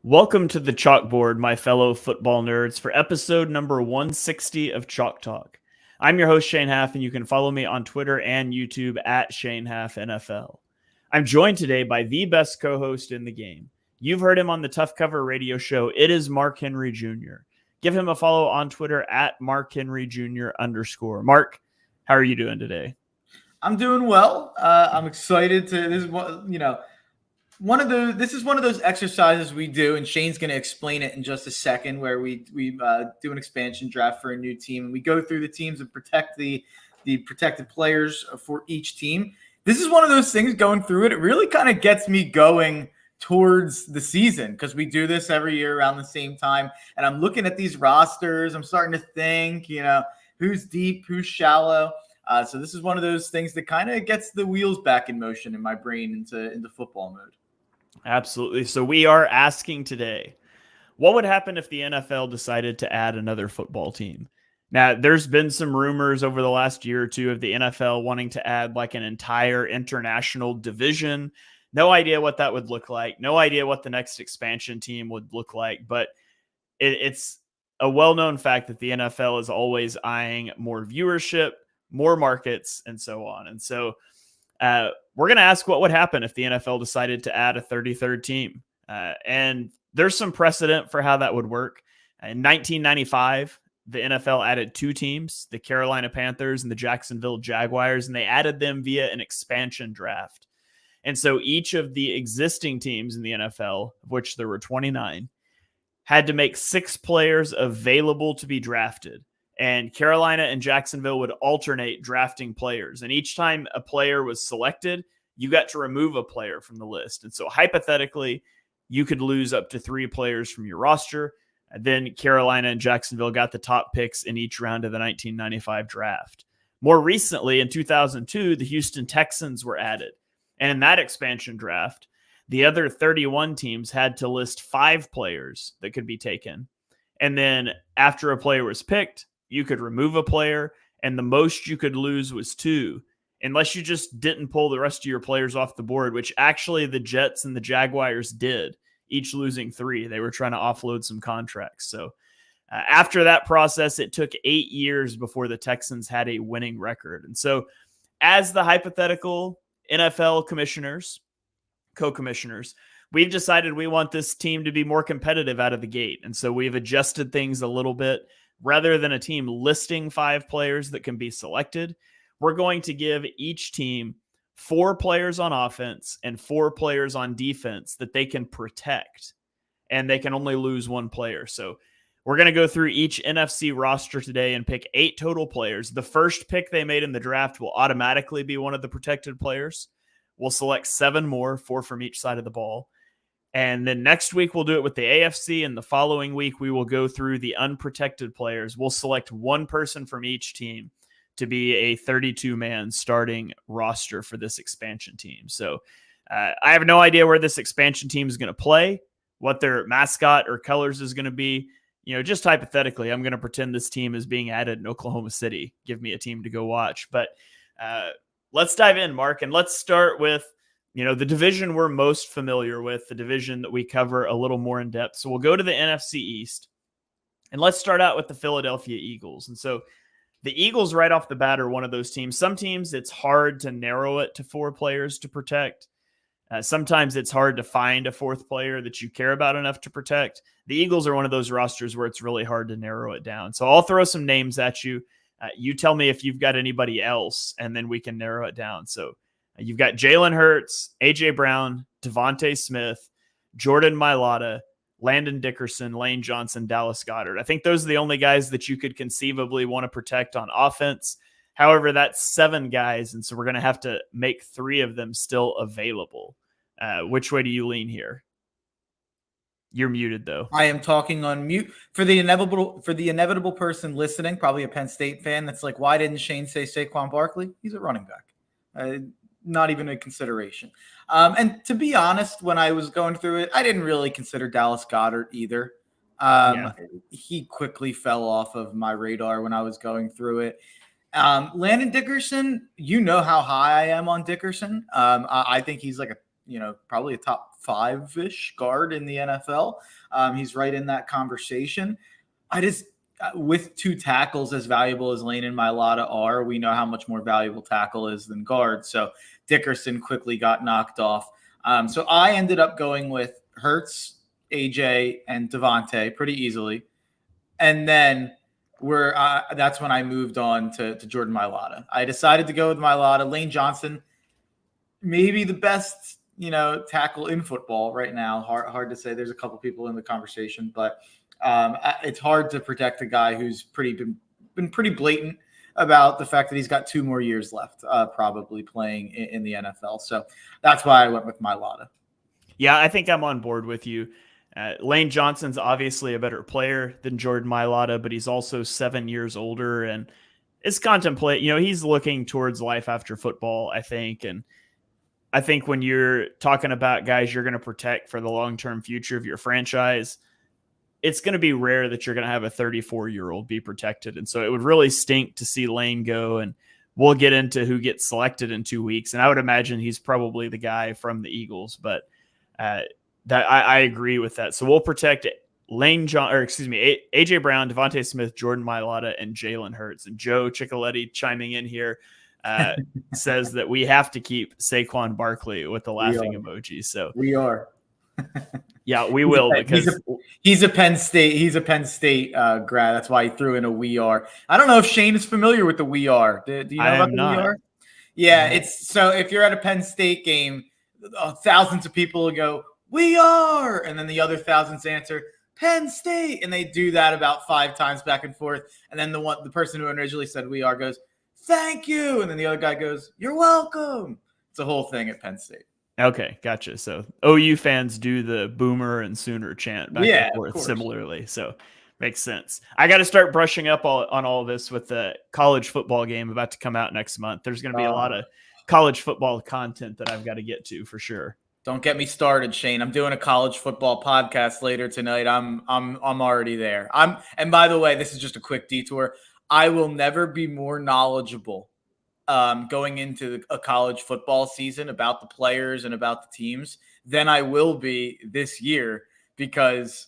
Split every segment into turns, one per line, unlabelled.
Welcome to the chalkboard, my fellow football nerds, for episode number 160 of Chalk Talk. I'm your host, Shane Haff, and you can follow me on Twitter and YouTube at Shane Haff NFL. I'm joined today by the best co-host in the game. You've heard him on the Tough Cover radio show. It is Mark Henry Jr. Give him a follow on Twitter at Mark Henry Jr. _. Mark, how are you doing today?
I'm doing well. I'm excited to this is one of those exercises we do, and Shane's going to explain it in just a second, where we do an expansion draft for a new team, and we go through the teams and protect the protected players for each team. This is one of those things, going through it. It really kind of gets me going towards the season, because we do this every year around the same time. And I'm looking at these rosters. I'm starting to think, who's deep, who's shallow. So this is one of those things that kind of gets the wheels back in motion in my brain into football mode.
Absolutely. So we are asking today, what would happen if the NFL decided to add another football team? Now, there's been some rumors over the last year or two of the NFL wanting to add like an entire international division. No idea what that would look like. No idea what the next expansion team would look like. But it's a well-known fact that the NFL is always eyeing more viewership, more markets, and so on. And so we're going to ask what would happen if the NFL decided to add a 33rd team. And there's some precedent for how that would work. In 1995, the NFL added two teams, the Carolina Panthers and the Jacksonville Jaguars, and they added them via an expansion draft. And so each of the existing teams in the NFL, of which there were 29, had to make 6 players available to be drafted. And Carolina and Jacksonville would alternate drafting players. And each time a player was selected, you got to remove a player from the list. And so hypothetically, you could lose up to 3 players from your roster. And then Carolina and Jacksonville got the top picks in each round of the 1995 draft. More recently, in 2002, the Houston Texans were added. And in that expansion draft, the other 31 teams had to list 5 players that could be taken. And then after a player was picked, you could remove a player, and the most you could lose was 2, unless you just didn't pull the rest of your players off the board, which actually the Jets and the Jaguars did, each losing 3. They were trying to offload some contracts. So after that process, it took 8 years before the Texans had a winning record. And so as the hypothetical NFL co-commissioners, we've decided we want this team to be more competitive out of the gate. And so we've adjusted things a little bit. Rather than a team listing 5 players that can be selected, we're going to give each team 4 players on offense and 4 players on defense that they can protect, and they can only lose 1 player. So we're going to go through each NFC roster today and pick 8 total players. The first pick they made in the draft will automatically be one of the protected players. We'll select 7 more, 4 from each side of the ball. And then next week, we'll do it with the AFC. And the following week, we will go through the unprotected players. We'll select 1 person from each team to be a 32-man starting roster for this expansion team. So I have no idea where this expansion team is going to play, what their mascot or colors is going to be. Just hypothetically, I'm going to pretend this team is being added in Oklahoma City. Give me a team to go watch. But let's dive in, Mark, and let's start with the division we're most familiar with, the division that we cover a little more in depth. So we'll go to the NFC East, and let's start out with the Philadelphia Eagles. And so the Eagles right off the bat are one of those teams. Some teams, it's hard to narrow it to 4 players to protect. Sometimes it's hard to find a 4th player that you care about enough to protect. The Eagles are one of those rosters where it's really hard to narrow it down. So I'll throw some names at you. You tell me if you've got anybody else, and then we can narrow it down. So you've got Jalen Hurts, A.J. Brown, Devontae Smith, Jordan Mailata, Landon Dickerson, Lane Johnson, Dallas Goedert. I think those are the only guys that you could conceivably want to protect on offense. However, that's 7 guys, and so we're going to have to make 3 of them still available. Which way do you lean here? You're muted, though.
I am talking on mute for the inevitable person listening, probably a Penn State fan that's like, why didn't Shane say Saquon Barkley? He's a running back. Not even a consideration. And to be honest, when I was going through it, I didn't really consider Dallas Goedert either. He quickly fell off of my radar when I was going through it. Landon Dickerson, how high I am on Dickerson. I think he's like probably a top 5-ish guard in the NFL. He's right in that conversation. With 2 tackles as valuable as Lane and Mailata are, we know how much more valuable tackle is than guard. So Dickerson quickly got knocked off. So I ended up going with Hurts, AJ, and Devontae pretty easily. And then that's when I moved on to Jordan Mailata. I decided to go with Mailata. Lane Johnson, maybe the best, tackle in football right now. Hard to say. There's a couple people in the conversation, but it's hard to protect a guy who's been pretty blatant about the fact that he's got 2 more years left, probably playing in the NFL. So that's why I went with Mailata.
Yeah, I think I'm on board with you. Lane Johnson's obviously a better player than Jordan Mailata, but he's also 7 years older and is he's looking towards life after football, I think. And I think when you're talking about guys you're going to protect for the long-term future of your franchise, it's going to be rare that you're going to have a 34-year-old be protected. And so it would really stink to see Lane go, and we'll get into who gets selected in 2 weeks. And I would imagine he's probably the guy from the Eagles, but I agree with that. So we'll protect AJ Brown, Devontae Smith, Jordan Mailata, and Jalen Hurts. And Joe Ciccoletti chiming in here says that we have to keep Saquon Barkley with the laughing emoji. So
we are.
Yeah, we will, because
he's a Penn State grad. That's why he threw in a we are. I don't know if Shane is familiar with the we are. Do you know about the we are? Yeah, it's so if you're at a Penn State game, thousands of people will go, "We are," and then the other thousands answer Penn State, and they do that about 5 times back and forth. And then the person who originally said "we are" goes, "Thank you," and then the other guy goes, "You're welcome." It's a whole thing at Penn State.
Okay, gotcha. So OU fans do the Boomer and Sooner chant back and forth similarly. So makes sense. I got to start brushing up on all this with the college football game about to come out next month. There's going to be a lot of college football content that I've got to get to for sure.
Don't get me started, Shane. I'm doing a college football podcast later tonight. I'm already there. And by the way, this is just a quick detour. I will never be more knowledgeable going into a college football season about the players and about the teams than I will be this year, because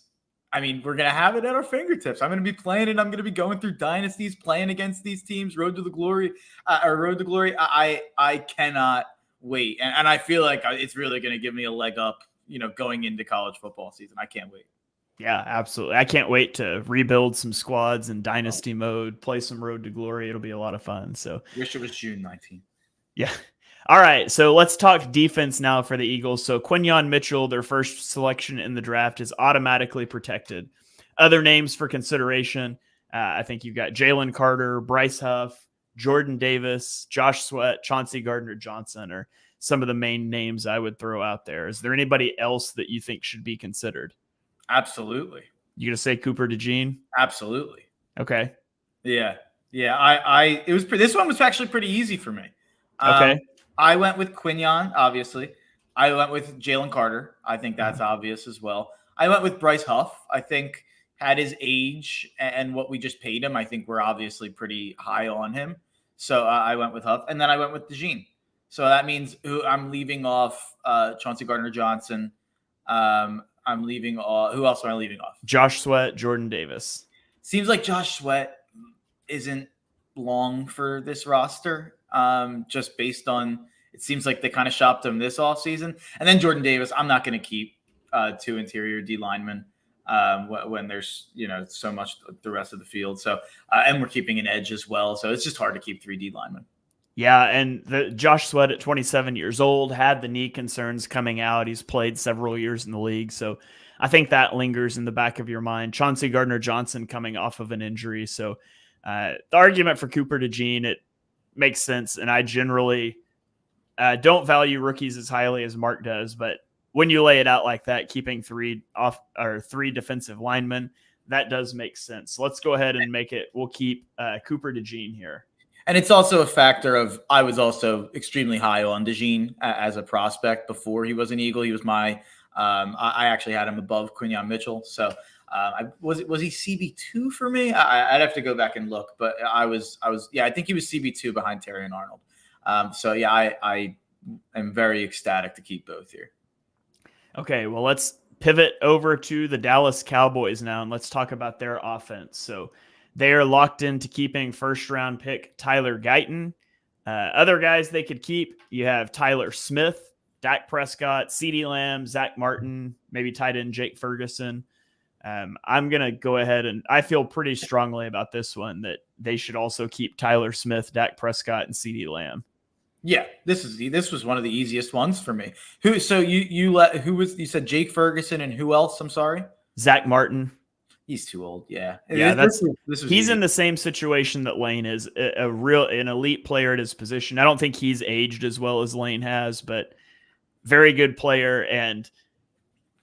we're going to have it at our fingertips. I'm going to be playing it. I'm going to be going through dynasties, playing against these teams, road to glory. I cannot wait. And I feel like it's really going to give me a leg up, going into college football season. I can't wait.
Yeah, absolutely. I can't wait to rebuild some squads in dynasty mode, play some road to glory. It'll be a lot of fun. So
wish it was June 19th.
Yeah. All right. So let's talk defense now for the Eagles. So Quinyon Mitchell, their first selection in the draft, is automatically protected. Other names for consideration, I think you've got Jalen Carter, Bryce Huff, Jordan Davis, Josh Sweat, Chauncey Gardner-Johnson are some of the main names I would throw out there. Is there anybody else that you think should be considered?
Absolutely.
You gonna say Cooper DeJean?
Absolutely.
Okay.
Yeah. This one was actually pretty easy for me.
Okay.
I went with Quinyon, obviously. I went with Jalen Carter. I think that's obvious as well. I went with Bryce Huff. I think at his age and what we just paid him, I think we're obviously pretty high on him. So I went with Huff, and then I went with DeJean. So that means I'm leaving off Chauncey Gardner-Johnson. I'm leaving off. Who else am I leaving off?
Josh Sweat, Jordan Davis.
Seems like Josh Sweat isn't long for this roster, just based on it seems like they kind of shopped him this offseason. And then Jordan Davis, I'm not going to keep 2 interior D linemen when there's so much the rest of the field. So and we're keeping an edge as well. So it's just hard to keep 3 D linemen.
Yeah, and Josh Sweat at 27 years old had the knee concerns coming out. He's played several years in the league, so I think that lingers in the back of your mind. Chauncey Gardner-Johnson coming off of an injury, so the argument for Cooper DeJean, it makes sense, and I generally don't value rookies as highly as Mark does, but when you lay it out like that, keeping 3 defensive linemen, that does make sense. Let's go ahead and make it. We'll keep Cooper DeJean here.
And it's also a factor of I was also extremely high on DeJean as a prospect before he was an Eagle. He was my I actually had him above Quinyon Mitchell. So was he CB2 for me? I'd have to go back and look, but I think he was CB2 behind Terry and Arnold. So yeah, I am very ecstatic to keep both here.
Okay, well, let's pivot over to the Dallas Cowboys now, and let's talk about their offense. So they are locked into keeping first-round pick Tyler Guyton. Other guys they could keep, you have Tyler Smith, Dak Prescott, CeeDee Lamb, Zach Martin, maybe tight end Jake Ferguson. I'm going to go ahead and I feel pretty strongly about this one that they should also keep Tyler Smith, Dak Prescott, and CeeDee Lamb.
Yeah, this was one of the easiest ones for me. Who you said Jake Ferguson and who else? I'm sorry.
Zach Martin.
He's too old. Yeah.
Yeah,
this
he's
easy.
in the same situation that Lane is, an elite player at his position. I don't think he's aged as well as Lane has, but very good player. And,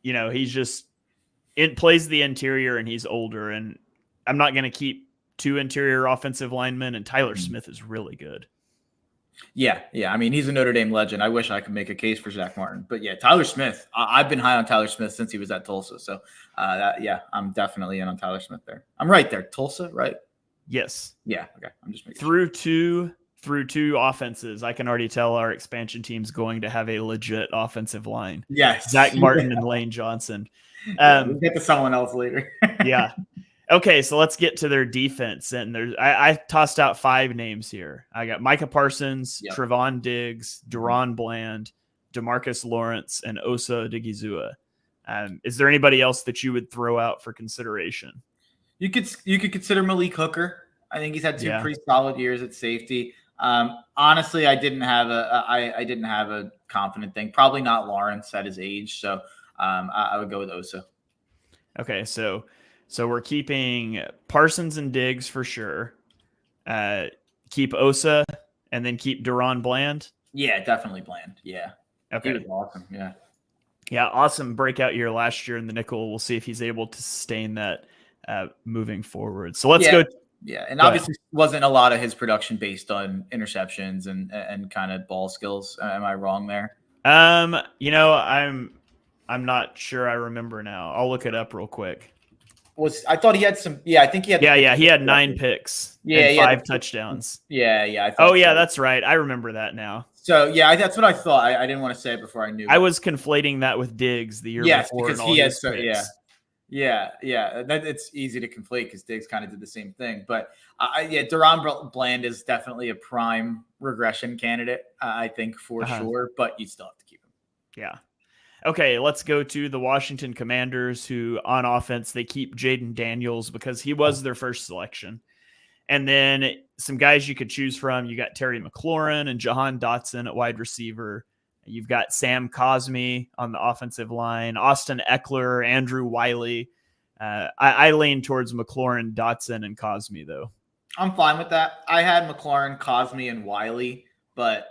he's just, it plays the interior and he's older. And I'm not going to keep 2 interior offensive linemen, and Tyler Smith is really good.
Yeah. I mean, he's a Notre Dame legend. I wish I could make a case for Zach Martin, but yeah, Tyler Smith. I've been high on Tyler Smith since he was at Tulsa. So, I'm definitely in on Tyler Smith there. I'm right there. Tulsa, right?
Yes.
Yeah. Okay. I'm just making
through two offenses. I can already tell our expansion team's going to have a legit offensive line.
Yes.
Zach Martin and Lane Johnson.
We'll get to someone else later.
Yeah. Okay, so let's get to their defense. And I tossed out 5 names here. I got Micah Parsons, Trevon Diggs, Deron Bland, DeMarcus Lawrence, and Osa Odigizua. Is there anybody else that you would throw out for consideration?
You could consider Malik Hooker. I think he's had 2 pretty solid years at safety. Honestly, I didn't have a confident thing. Probably not Lawrence at his age. So I would go with Osa.
Okay, so we're keeping Parsons and Diggs for sure. Keep Osa and then keep Deron Bland.
Yeah, definitely Bland. Yeah.
Okay.
He was awesome. Yeah.
Yeah, awesome breakout year last year in the nickel. We'll see if he's able to sustain that moving forward. So let's go.
Yeah, and obviously wasn't a lot of his production based on interceptions and kind of ball skills. Am I wrong there?
I'm not sure. I remember now. I'll look it up real quick.
I thought he had some. Yeah, I think he had.
Yeah, he had 9 picks. Yeah, and 5 touchdowns.
Yeah.
That's right. I remember that now.
So yeah, that's what I thought. I didn't want to say it before I knew.
I was conflating that with Diggs the year before.
Because he has. Yeah. It's easy to conflate because Diggs kind of did the same thing. But Deron Bland is definitely a prime regression candidate. I think for sure. But you still have to keep him.
Yeah. Okay, let's go to the Washington Commanders, who on offense, they keep Jaden Daniels because he was their first selection. And then some guys you could choose from. You got Terry McLaurin and Jahan Dotson at wide receiver. You've got Sam Cosmi on the offensive line, Austin Eckler, Andrew Wiley. I lean towards McLaurin, Dotson, and Cosmi, though.
I'm fine with that. I had McLaurin, Cosmi, and Wiley, but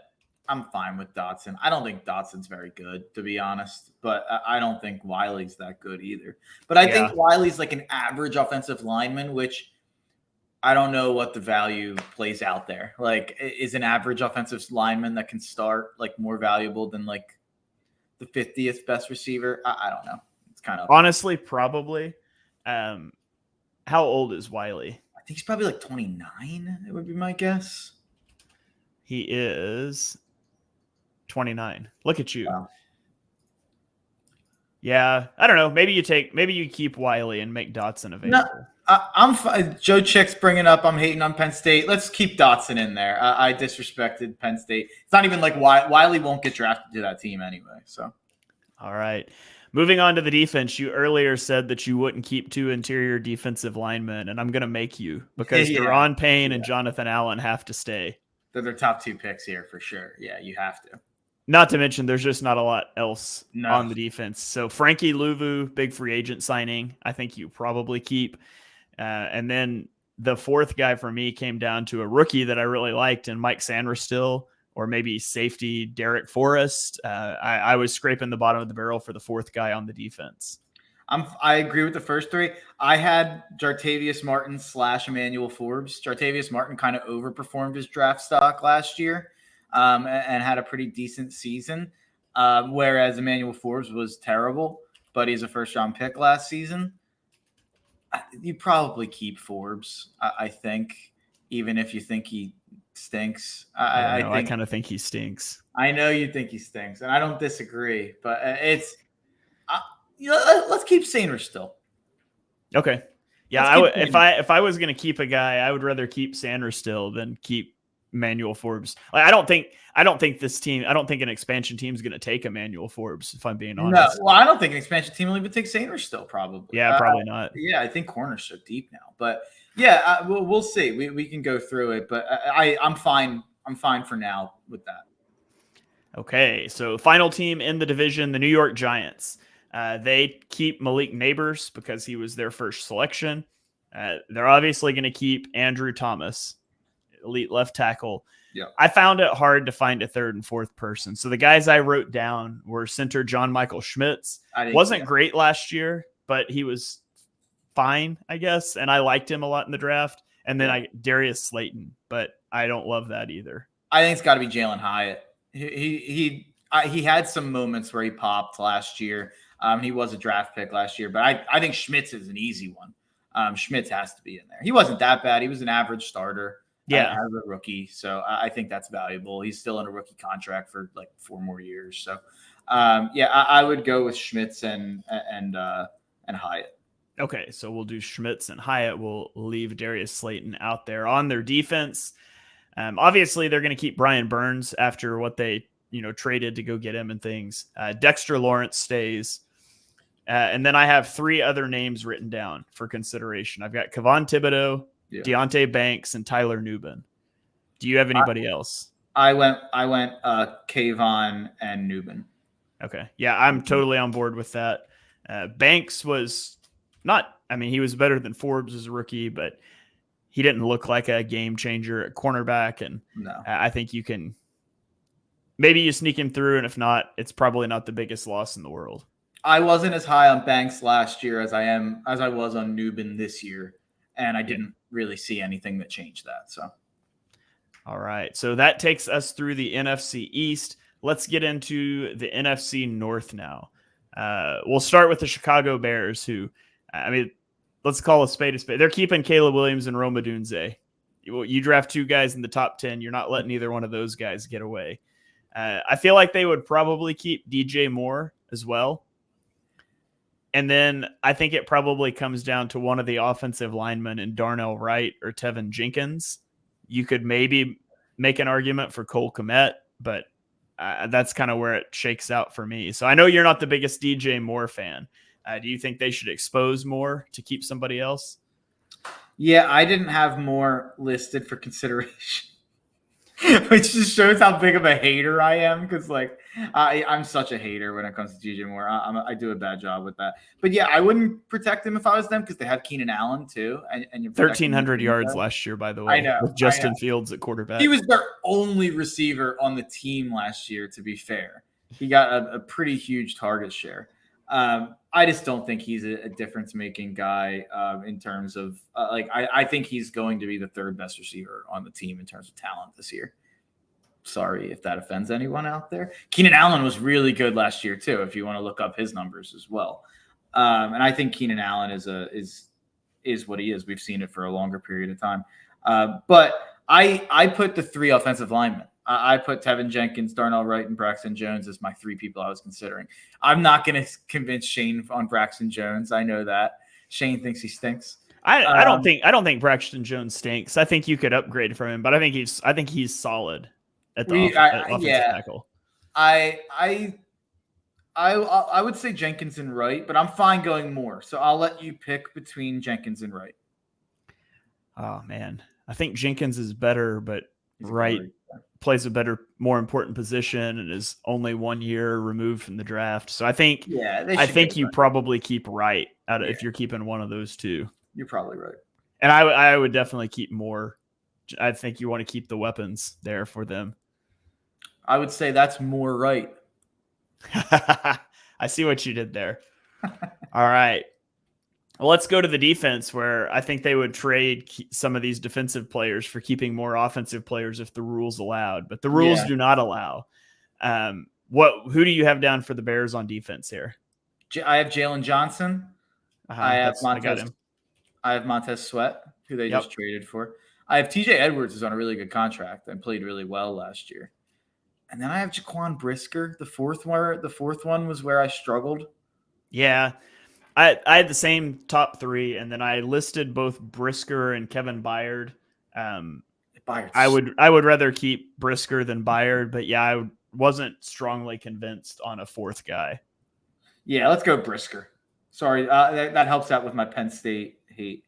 I'm fine with Dotson. I don't think Dotson's very good, to be honest, but I don't think Wiley's that good either. But I think Wiley's like an average offensive lineman, which I don't know what the value plays out there. Like, is an average offensive lineman that can start like more valuable than like the 50th best receiver? I don't know. It's kind of
honestly probably. How old is Wiley?
I think he's probably like 29. It would be my guess.
He is 29. Look at you.
Wow.
Yeah, I don't know. Maybe you keep Wiley and make Dotson available.
No, I'm fine. Joe Chick's bringing up I'm hating on Penn State. Let's keep Dotson in there. I disrespected Penn State. It's not even like Wiley won't get drafted to that team anyway. So,
all right. Moving on to the defense, you earlier said that you wouldn't keep 2 interior defensive linemen, and I'm going to make you because Deron Payne and Jonathan Allen have to stay.
They're their top 2 picks here for sure. Yeah, you have to.
Not to mention, there's just not a lot else on the defense. So Frankie Louvu, big free agent signing, I think you probably keep. And then the 4th guy for me came down to a rookie that I really liked, and Mike Sanderstill, or maybe safety Derek Forrest. I was scraping the bottom of the barrel for the 4th guy on the defense.
I agree with the first 3. I had Jartavius Martin / Emmanuel Forbes. Jartavius Martin kind of overperformed his draft stock last year and had a pretty decent season, whereas Emmanuel Forbes was terrible, but he's a first-round pick last season. You probably keep Forbes, I think, even if you think he stinks.
I don't
I
know. I
think
kind of think he stinks.
I know you think he stinks, and I don't disagree. But let's keep Sainer still.
Okay. Yeah, if I was going to keep a guy, I would rather keep Sanders still than keep Manuel Forbes. Like, I don't think an expansion team is going to take Emmanuel Forbes, if I'm being honest.
No, well, I don't think an expansion team will even take Sainer still, probably.
Yeah, probably not.
Yeah, I think corner's so deep now, but yeah, we'll see. We can go through it, but I'm fine. I'm fine for now with that.
Okay, so final team in the division, the New York Giants. They keep Malik Neighbors because he was their first selection. They're obviously going to keep Andrew Thomas, elite left tackle.
Yeah.
I found it hard to find a third and fourth person. So the guys I wrote down were center John Michael Schmitz. Wasn't great last year, but he was fine, I guess. And I liked him a lot in the draft. And then Darius Slayton, but I don't love that either.
I think it's got to be Jalen Hyatt. He had some moments where he popped last year. He was a draft pick last year, but I think Schmitz is an easy one. Schmitz has to be in there. He wasn't that bad. He was an average starter. As a rookie. So I think that's valuable. He's still in a rookie contract for like 4 more years. So I would go with Schmitz and Hyatt.
Okay, so we'll do Schmitz and Hyatt. We'll leave Darius Slayton out there. On their defense, obviously they're going to keep Brian Burns after what they traded to go get him and things. Dexter Lawrence stays. And then I have 3 other names written down for consideration. I've got Kevon Thibodeau, Deonte Banks, and Tyler Nubin. Do you have anybody else?
I went Kayvon and Nubin.
Okay. Yeah, I'm totally on board with that. Banks was he was better than Forbes as a rookie, but he didn't look like a game changer at cornerback. And I think maybe you sneak him through, and if not, it's probably not the biggest loss in the world.
I wasn't as high on Banks last year as I was on Nubin this year. And I didn't really see anything that changed that. So,
all right. So that takes us through the NFC East. Let's get into the NFC North now. We'll start with the Chicago Bears, who, let's call a spade a spade. They're keeping Caleb Williams and Rome Odunze. You draft 2 guys in the top 10. You're not letting either one of those guys get away. I feel like they would probably keep DJ Moore as well. And then I think it probably comes down to one of the offensive linemen in Darnell Wright or Tevin Jenkins. You could maybe make an argument for Cole Kmet, but that's kind of where it shakes out for me. So I know you're not the biggest DJ Moore fan. Do you think they should expose Moore to keep somebody else?
Yeah, I didn't have Moore listed for consideration. Which just shows how big of a hater I am, because I'm such a hater when it comes to DJ Moore. I do a bad job with that. But yeah, I wouldn't protect him if I was them, because they have Keenan Allen too. And
1,300 yards last year, by the way.
I know,
with Justin Fields at quarterback.
He was their only receiver on the team last year, to be fair. He got a pretty huge target share. I just don't think he's a difference-making guy in terms of I think he's going to be the 3rd best receiver on the team in terms of talent this year. Sorry if that offends anyone out there. Keenan Allen was really good last year too, if you want to look up his numbers as well. And I think Keenan Allen is what he is. We've seen it for a longer period of time. But I put the 3 offensive linemen. I put Tevin Jenkins, Darnell Wright, and Braxton Jones as my 3 people I was considering. I'm not going to convince Shane on Braxton Jones. I know that Shane thinks he stinks.
I don't think Braxton Jones stinks. I think you could upgrade from him, but I think he's solid at the offensive tackle.
I would say Jenkins and Wright, but I'm fine going Moore. So I'll let you pick between Jenkins and Wright.
Oh man, I think Jenkins is better, but Wright plays a better, more important position and is only 1 year removed from the draft. So I think you probably keep Wright if you're keeping one of those 2.
You're probably right.
And I would definitely keep Moore. I think you want to keep the weapons there for them.
I would say that's more right.
I see what you did there. All right. Well, let's go to the defense, where I think they would trade some of these defensive players for keeping more offensive players if the rules allowed, but the rules do not allow. Who do you have down for the Bears on defense here?
I have Jalen Johnson. I have
I got him.
I have Montez Sweat, who they just traded for. I have TJ Edwards is on a really good contract and played really well last year. And then I have Jaquan Brisker. The fourth one was where I struggled.
Yeah. I had the same top three, and then I listed both Brisker and Kevin Byard. I would rather keep Brisker than Byard, but yeah, I wasn't strongly convinced on a fourth guy.
Yeah, let's go Brisker. Sorry, that helps out with my Penn State hate.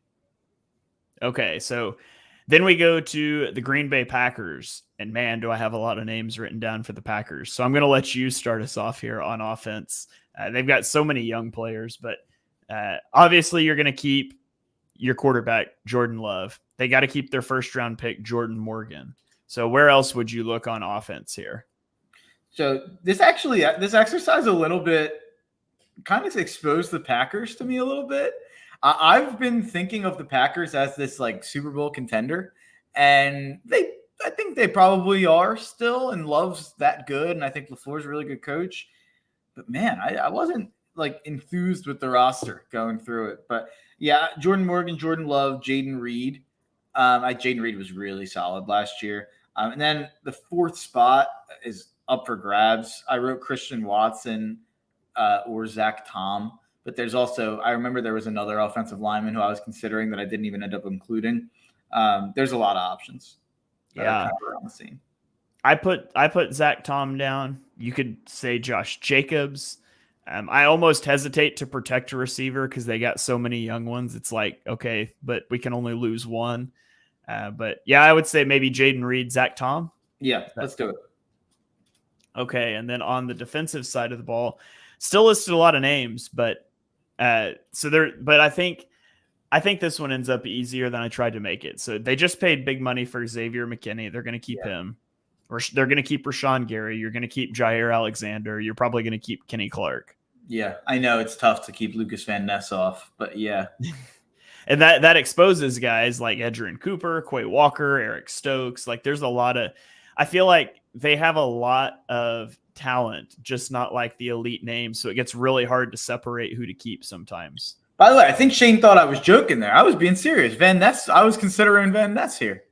Okay, so then we go to the Green Bay Packers, and man, do I have a lot of names written down for the Packers. So I'm going to let you start us off here on offense. They've got so many young players, but obviously you're going to keep your quarterback, Jordan Love. They got to keep their first-round pick, Jordan Morgan. So where else would you look on offense here?
So this exercise a little bit kind of exposed the Packers to me a little bit. I've been thinking of the Packers as this like Super Bowl contender, and I think they probably are still, and Love's that good, and I think LaFleur's a really good coach. But man, I wasn't like enthused with the roster going through it. But yeah, Jordan Morgan, Jordan Love, Jaden Reed. Jaden Reed was really solid last year. And then the fourth spot is up for grabs. I wrote Christian Watson or Zach Tom. But there's also, I remember there was another offensive lineman who I was considering that I didn't even end up including. There's a lot of options.
Yeah.
Kind of around the scene.
I put Zach Tom down. You could say Josh Jacobs. I almost hesitate to protect a receiver because they got so many young ones. It's like, okay, but we can only lose one. But yeah, I would say maybe Jaden Reed, Zach Tom.
Yeah, let's do it.
Okay, and then on the defensive side of the ball, still listed a lot of names, but I think this one ends up easier than I tried to make it. So they just paid big money for Xavier McKinney. They're going to keep him. Or they're going to keep Rashawn Gary. You're going to keep Jair Alexander. You're probably going to keep Kenny Clark.
Yeah, I know it's tough to keep Lucas Van Ness off, but yeah.
And that exposes guys like Edgerrin Cooper, Quay Walker, Eric Stokes. Like there's a lot of – I feel like they have a lot of talent, just not like the elite names. So it gets really hard to separate who to keep sometimes.
By the way, I think Shane thought I was joking there. I was being serious. Van Ness, I was considering Van Ness here.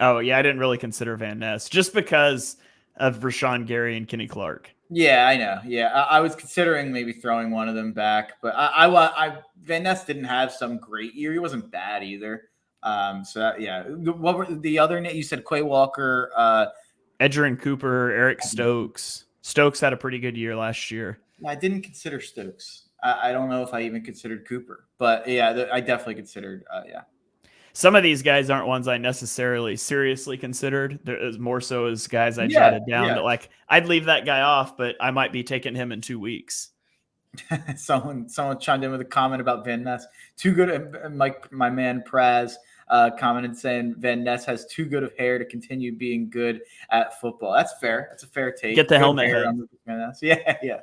Oh, yeah, I didn't really consider Van Ness just because of Rashawn Gary and Kenny Clark.
Yeah, I know. Yeah, I was considering maybe throwing one of them back, but Van Ness didn't have some great year. He wasn't bad either. What were the other names? You said Quay Walker,
Edgerrin Cooper, Eric Stokes. Stokes had a pretty good year last year.
I didn't consider Stokes. I don't know if I even considered Cooper, but yeah, I definitely considered.
Some of these guys aren't ones I necessarily seriously considered. There's more so as guys I jotted down that like I'd leave that guy off, but I might be taking him in 2 weeks.
Someone chimed in with a comment about Van Ness. Too good. My man Praz commented saying Van Ness has too good of hair to continue being good at football. That's fair. That's a fair take.
Get the helmet head.
Yeah.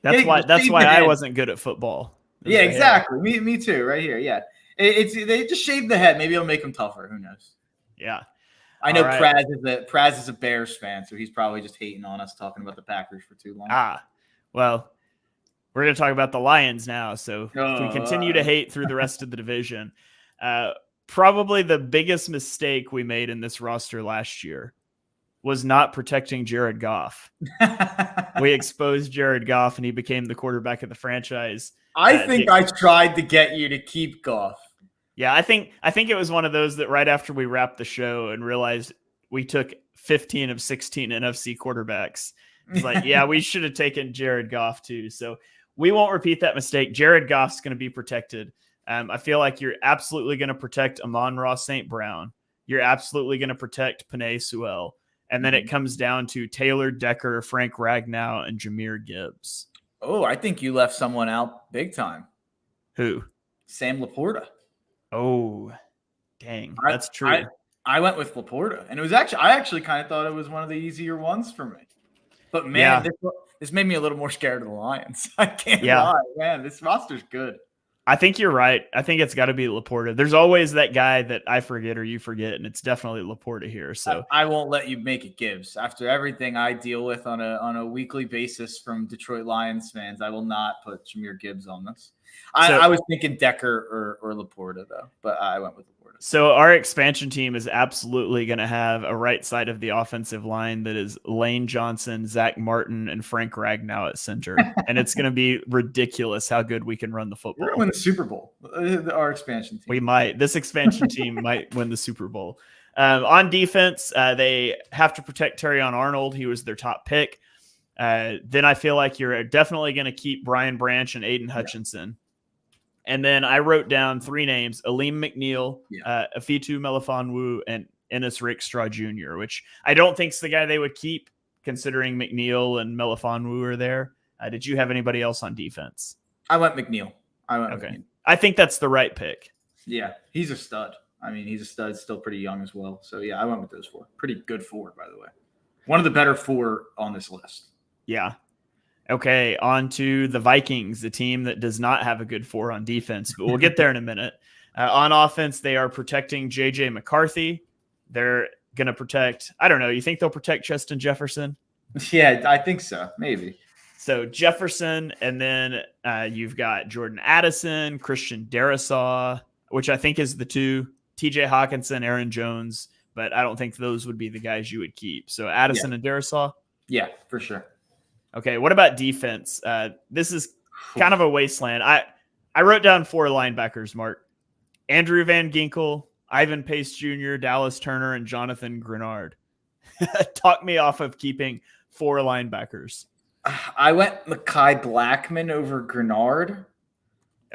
That's why I wasn't good at football.
Yeah, exactly. Me too. Right here. Yeah. They just shaved the head. Maybe it'll make him tougher. Who knows?
Yeah.
I know Praz is a Bears fan, so he's probably just hating on us talking about the Packers for too long.
Well, we're going to talk about the Lions now. So if we continue to hate through the rest of the division, probably the biggest mistake we made in this roster last year was not protecting Jared Goff. We exposed Jared Goff, and he became the quarterback of the franchise.
I think I tried to get you to keep Goff.
Yeah, I think it was one of those that right after we wrapped the show and realized we took 15 of 16 NFC quarterbacks. It's like, yeah, we should have taken Jared Goff too. So we won't repeat that mistake. Jared Goff's going to be protected. I feel like you're absolutely going to protect Amon-Ra St. Brown. You're absolutely going to protect Penei Sewell. And then it comes down to Taylor Decker, Frank Ragnow, and Jahmyr Gibbs.
Oh, I think you left someone out big time.
Who?
Sam Laporta.
Oh, dang. That's true.
I went with Laporta, and it was I actually kind of thought it was one of the easier ones for me. But man, this made me a little more scared of the Lions. I can't lie, man. This roster's good.
I think you're right. I think it's got to be Laporta. There's always that guy that I forget or you forget, and it's definitely Laporta here. So
I won't let you make it Gibbs. After everything I deal with on a weekly basis from Detroit Lions fans, I will not put Jahmyr Gibbs on this. I was thinking Decker or Laporta though, but I went with Laporta.
So our expansion team is absolutely going to have a right side of the offensive line that is Lane Johnson, Zach Martin, and Frank Ragnow at center. And it's going to be ridiculous how good we can run the football.
We're going to win the Super Bowl, our expansion team.
We might. This expansion team might win the Super Bowl. On defense, they have to protect Terrion Arnold. He was their top pick. Then I feel like you're definitely going to keep Brian Branch and Aiden Hutchinson. And then I wrote down 3 names: Aleem McNeil, Afitu Melifonwu, and Ennis Rakestraw Jr., which I don't think is the guy they would keep, considering McNeil and Melifonwu are there. Did you have anybody else on defense?
I went McNeil.
Okay. I think that's the right pick.
Yeah, he's a stud. I mean, he's a stud, still pretty young as well. So, yeah, I went with those 4. Pretty good 4, by the way. One of the better 4 on this list.
Yeah. Okay, on to the Vikings, the team that does not have a good 4 on defense, but we'll get there in a minute. On offense, they are protecting J.J. McCarthy. They're going to protect, I don't know, you think they'll protect Justin Jefferson?
Yeah, I think so, maybe.
So Jefferson, and then you've got Jordan Addison, Christian Darrisaw, which I think is the 2, T.J. Hawkinson, Aaron Jones, but I don't think those would be the guys you would keep. So Addison and Darrisaw?
Yeah, for sure.
Okay, what about defense? This is kind of a wasteland. I wrote down 4 linebackers, Mark. Andrew Van Ginkel, Ivan Pace Jr., Dallas Turner, and Jonathan Grenard. Talk me off of keeping 4 linebackers.
I went Mekhi Blackman over Grenard.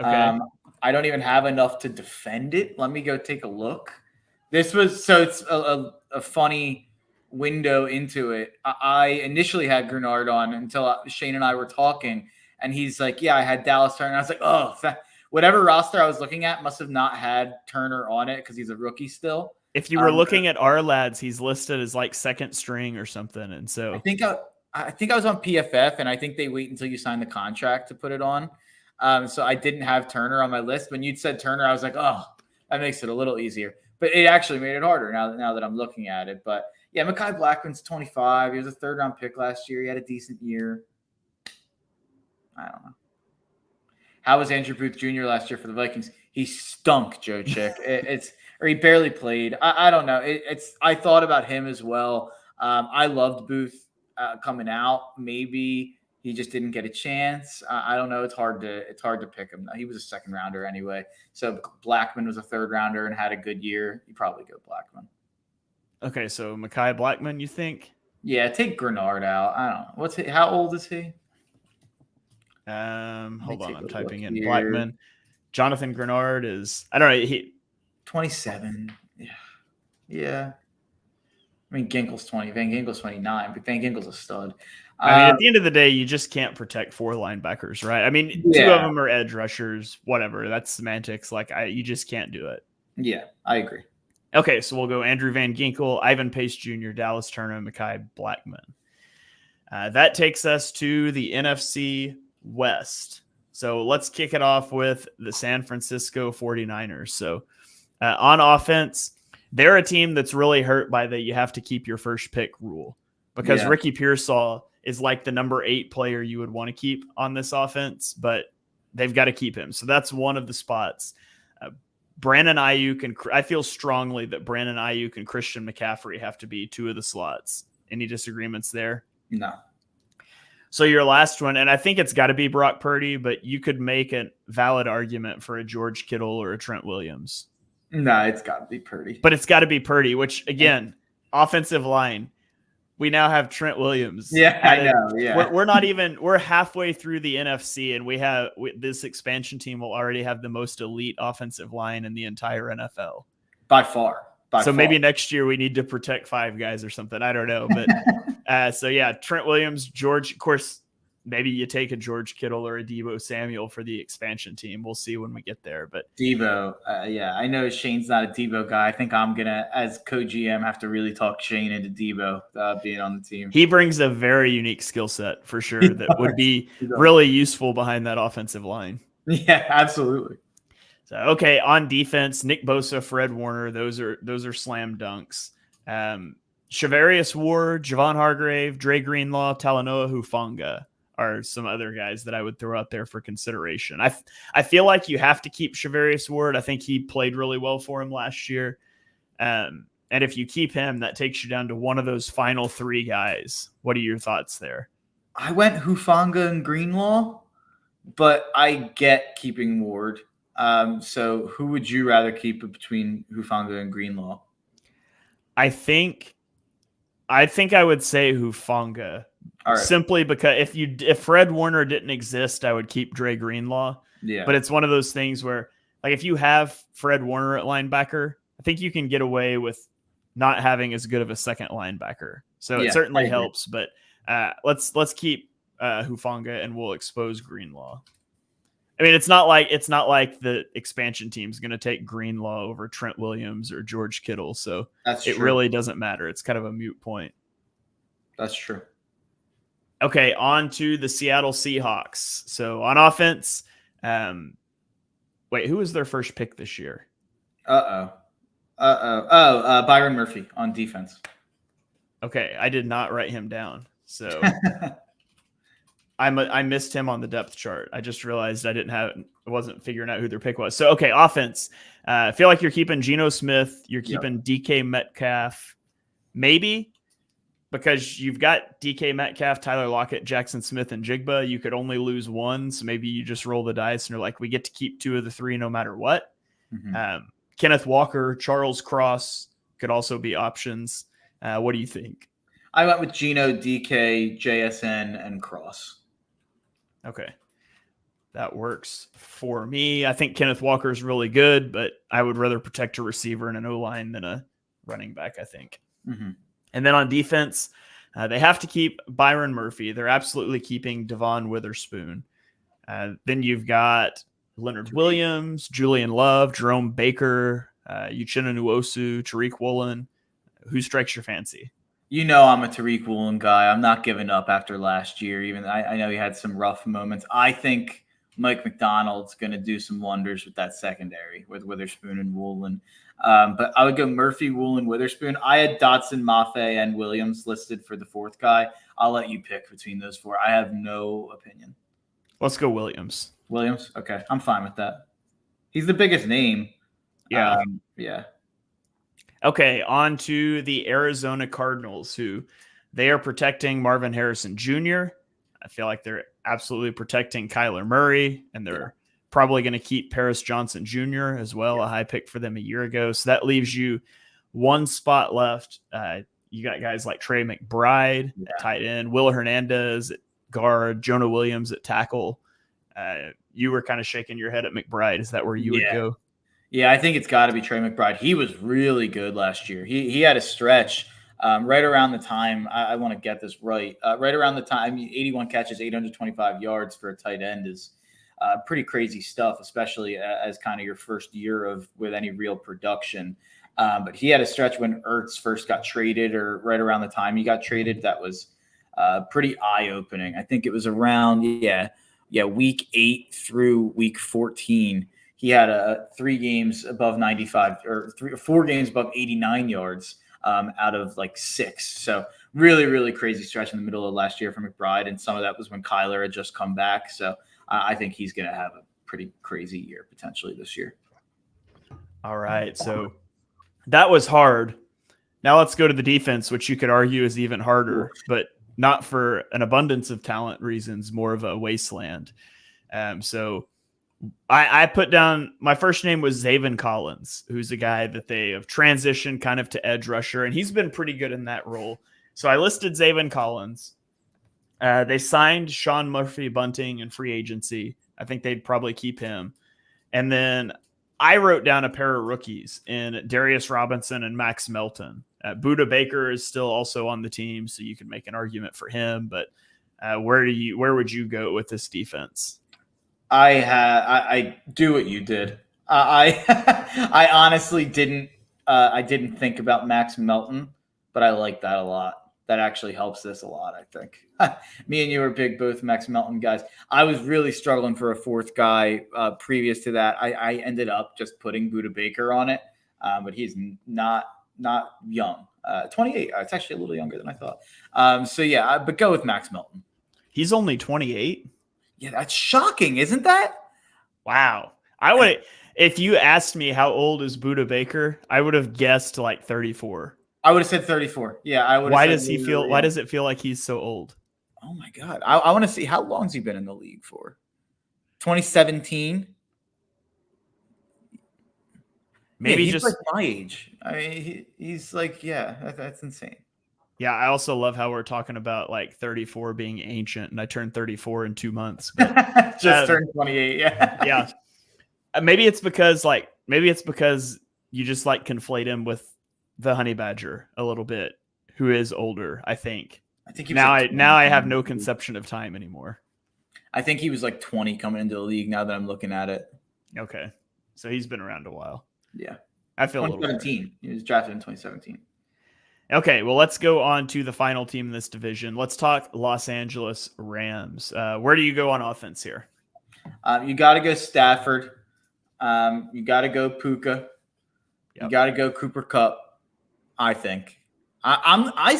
Okay.
I don't even have enough to defend it. Let me go take a look. This was, so it's a funny window into it. I initially had Grenard on until Shane and I were talking, and he's like, yeah, I had Dallas Turner. And I was like, oh, whatever roster I was looking at must have not had Turner on it because he's a rookie still.
If you were looking at our lads, he's listed as like second string or something. And so
I think I was on PFF, and I think they wait until you sign the contract to put it on. So I didn't have Turner on my list. When you'd said Turner, I was like, oh, that makes it a little easier. But it actually made it harder now that I'm looking at it. But yeah, Mekhi Blackman's 25. He was a 3rd-round pick last year. He had a decent year. I don't know. How was Andrew Booth Jr. last year for the Vikings? He stunk, Joe Chick. Or he barely played. I don't know. I thought about him as well. I loved Booth coming out. Maybe he just didn't get a chance. I don't know. It's hard to pick him. He was a 2nd rounder anyway. So Blackman was a 3rd rounder and had a good year. You probably go Blackman.
Okay, so Mekhi Blackman, you think?
Yeah, take Grenard out. I don't know. How old is he?
Hold on, I'm typing in here. Blackman. Jonathan Grenard is, I don't know, he
27. Yeah. I mean, Ginkel's 20. Van Ginkel's 29, but Van Ginkel's a stud.
I mean, at the end of the day, you just can't protect 4 linebackers, right? I mean, 2 of them are edge rushers, whatever. That's semantics. Like, you just can't do it.
Yeah, I agree.
Okay, so we'll go Andrew Van Ginkel, Ivan Pace Jr., Dallas Turner, and Mekhi Blackman. That takes us to the NFC West. So let's kick it off with the San Francisco 49ers. So on offense, they're a team that's really hurt by the you have to keep your first pick rule because Ricky Pearsall is like the number 8 player you would want to keep on this offense, but they've got to keep him. So that's one of the spots. Brandon Ayuk and I feel strongly that Brandon Ayuk and Christian McCaffrey have to be 2 of the slots. Any disagreements there?
No.
So your last one, and I think it's got to be Brock Purdy, but you could make a valid argument for a George Kittle or a Trent Williams.
No, it's got to be Purdy.
But it's got to be Purdy, which, again, offensive line. We now have Trent Williams.
Yeah, I know. Yeah,
we're halfway through the NFC, and this expansion team will already have the most elite offensive line in the entire NFL.
By far.
Maybe next year we need to protect 5 guys or something. I don't know. But so yeah, Trent Williams, George, of course, maybe you take a George Kittle or a Deebo Samuel for the expansion team. We'll see when we get there. But
Deebo, yeah, I know Shane's not a Deebo guy. I think I'm gonna, as co-GM, have to really talk Shane into Deebo being on the team.
He brings a very unique skill set for sure that would be really useful behind that offensive line.
Yeah, absolutely.
So okay, on defense, Nick Bosa, Fred Warner, those are slam dunks. Shavarius Ward, Javon Hargrave, Dre Greenlaw, Talanoa Hufanga. are some other guys that I would throw out there for consideration. I feel like you have to keep Shavarius Ward. I think he played really well for him last year. And if you keep him, that takes you down to one of those final three guys. What are your thoughts there?
I went Hufanga and Greenlaw, but I get keeping Ward. So who would you rather keep between Hufanga and Greenlaw?
I think I would say Hufanga.
All right.
Simply because if Fred Warner didn't exist, I would keep Dre Greenlaw.
Yeah.
But it's one of those things where, like, if you have Fred Warner at linebacker, I think you can get away with not having as good of a second linebacker. So it certainly helps. But let's keep Hufanga, and we'll expose Greenlaw. I mean, it's not like the expansion team's going to take Greenlaw over Trent Williams or George Kittle. So it really doesn't matter. It's kind of a moot point.
That's true.
Okay, on to the Seattle Seahawks. So on offense, wait, who was their first pick this year?
Byron Murphy on defense.
Okay, I did not write him down. So I missed him on the depth chart. I just realized I wasn't figuring out who their pick was. So, okay, offense. I feel like you're keeping Geno Smith. You're keeping DK Metcalf. Maybe. Because you've got DK Metcalf, Tyler Lockett, Jackson Smith, and Jigba. You could only lose one, so maybe you just roll the dice and you're like, we get to keep two of the three no matter what. Mm-hmm. Kenneth Walker, Charles Cross could also be options. What do you think?
I went with Geno, DK, JSN, and Cross.
Okay. That works for me. I think Kenneth Walker is really good, but I would rather protect a receiver and an O-line than a running back, I think. Mm-hmm. And then on defense, they have to keep Byron Murphy. They're absolutely keeping Devon Witherspoon. Then you've got Leonard Williams, Julian Love, Jerome Baker, Uchenna Nwosu, Tariq Woolen. Who strikes your fancy?
You know I'm a Tariq Woolen guy. I'm not giving up after last year. Even I know he had some rough moments. I think Mike McDonald's going to do some wonders with that secondary with Witherspoon and Woolen. But I would go Murphy, Woolen, Witherspoon. I had Dotson, Mafe, and Williams listed for the fourth guy. I'll let you pick between those four. I have no opinion.
Let's go Williams.
Williams? Okay. I'm fine with that. He's the biggest name.
Yeah.
Yeah.
Okay, on to the Arizona Cardinals, who they are protecting Marvin Harrison Jr. I feel like they're absolutely protecting Kyler Murray, and they're probably going to keep Paris Johnson Jr. as well, a high pick for them a year ago. So that leaves you one spot left. You got guys like Trey McBride at tight end, Will Hernandez at guard, Jonah Williams at tackle. You were kind of shaking your head at McBride. Is that where you would go?
Yeah, I think it's got to be Trey McBride. He was really good last year. He had a stretch right around the time. I want to get this right. Right around the time, 81 catches, 825 yards for a tight end is pretty crazy stuff, especially as kind of your first year with any real production. But he had a stretch when Ertz first got traded, or right around the time he got traded. That was pretty eye-opening. I think it was around week 8 through week 14. He had 3 games above 95, or 4 games above 89 yards out of like 6. So really, really crazy stretch in the middle of last year for McBride. And some of that was when Kyler had just come back. So I think he's going to have a pretty crazy year potentially this year.
All right. So that was hard. Now let's go to the defense, which you could argue is even harder, but not for an abundance of talent reasons, more of a wasteland. So I put down, my first name was Zaven Collins, who's a guy that they have transitioned kind of to edge rusher, and he's been pretty good in that role. So I listed Zaven Collins. They signed Sean Murphy-Bunting in free agency. I think they'd probably keep him. And then I wrote down a pair of rookies in Darius Robinson and Max Melton. Budda Baker is still also on the team, so you can make an argument for him. But where would you go with this defense?
I do what you did. I honestly didn't. I didn't think about Max Melton, but I like that a lot. That actually helps this a lot, I think. Me and you are both Max Melton guys. I was really struggling for a fourth guy previous to that. I ended up just putting Budda Baker on it, but he's not young. 28. It's actually a little younger than I thought. But go with Max Melton.
He's only 28.
Yeah, that's shocking, isn't that?
Wow. If you asked me how old is Buda Baker, I would have guessed like 34.
I would have said 34. Yeah, I would have
Why
said
does he feel? Why does it feel like he's so old?
Oh my God. I want to see how long's he been in the league for? 2017.
Maybe
he's
just
like my age. I mean, he's like, yeah, that's insane.
Yeah, I also love how we're talking about like 34 being ancient, and I turned 34 in 2 months. But
just turned 28. Yeah,
yeah. Maybe it's because you just like conflate him with the honey badger a little bit, who is older. I think
he was
now
like
I have no conception of time anymore.
I think he was like 20 coming into the league. Now that I'm looking at it.
Okay, so he's been around a while.
Yeah,
I feel
2017. He was drafted in 2017.
Okay, well, let's go on to the final team in this division. Let's talk Los Angeles Rams. Where do you go on offense here?
You got to go Stafford. You got to go Puka. Yep. You got to go Cooper Kupp. I think. I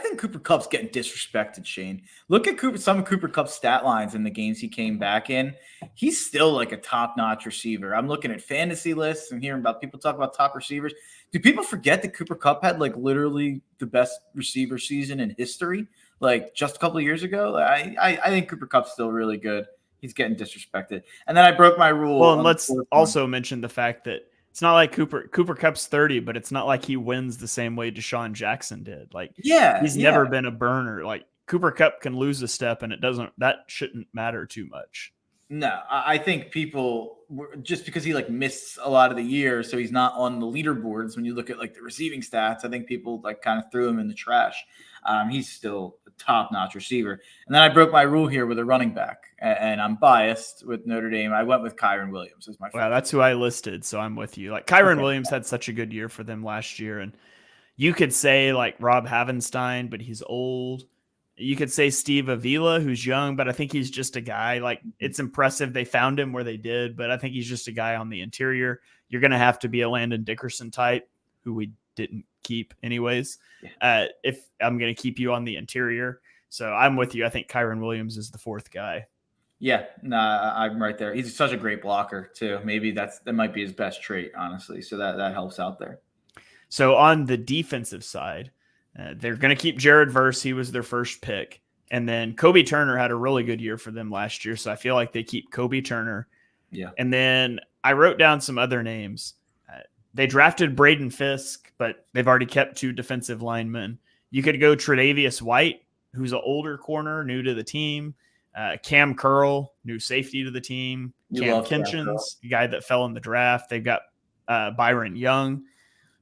think Cooper Kupp's getting disrespected, Shane. Look at some of Cooper Kupp's stat lines in the games he came back in. He's still like a top-notch receiver. I'm looking at fantasy lists and hearing about people talk about top receivers. Do people forget that Cooper Kupp had like literally the best receiver season in history, like just a couple of years ago? I think Cooper Kupp's still really good. He's getting disrespected. And then I broke my rule.
Well, and let's also mention the fact that it's not like Cooper Kupp's 30, but it's not like he wins the same way Deshaun Jackson did. Like, he's never been a burner. Like, Cooper Kupp can lose a step, and that shouldn't matter too much.
No, I think people, just because he like missed a lot of the year, so he's not on the leaderboards. When you look at like the receiving stats, I think people like kind of threw him in the trash. He's still a top-notch receiver. And then I broke my rule here with a running back, and I'm biased with Notre Dame. I went with Kyren Williams as my
Wow, that's who I listed, so I'm with you. Like, Kyren Williams had such a good year for them last year, and you could say like Rob Havenstein, but he's old. You could say Steve Avila, who's young, but I think he's just a guy. Like, it's impressive they found him where they did, but I think he's just a guy on the interior. You're going to have to be a Landon Dickerson type, who we didn't keep anyways, if I'm going to keep you on the interior. So I'm with you. I think Kyren Williams is the fourth guy.
Yeah, nah, I'm right there. He's such a great blocker too. Maybe that might be his best trait, honestly. So that helps out there.
So on the defensive side, they're going to keep Jared Verse. He was their first pick. And then Kobe Turner had a really good year for them last year. So I feel like they keep Kobe Turner.
Yeah.
And then I wrote down some other names. They drafted Braden Fisk, but they've already kept two defensive linemen. You could go Tre'Davious White, who's an older corner, new to the team. Cam Curl, new safety to the team. Cam Kinchins, the guy that fell in the draft. They've got Byron Young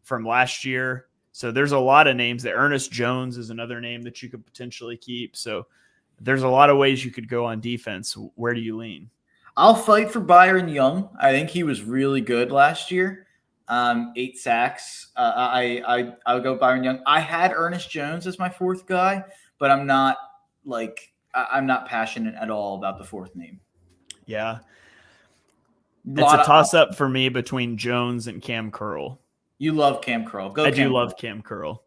from last year. So there's a lot of names there. Ernest Jones is another name that you could potentially keep. So there's a lot of ways you could go on defense. Where do you lean?
I'll fight for Byron Young. I think he was really good last year. 8 sacks. I would go Byron Young. I had Ernest Jones as my fourth guy, but I'm not passionate at all about the fourth name.
Yeah. It's a toss-up for me between Jones and Cam Curl.
You love Cam Curl.
I do love Cam Curl.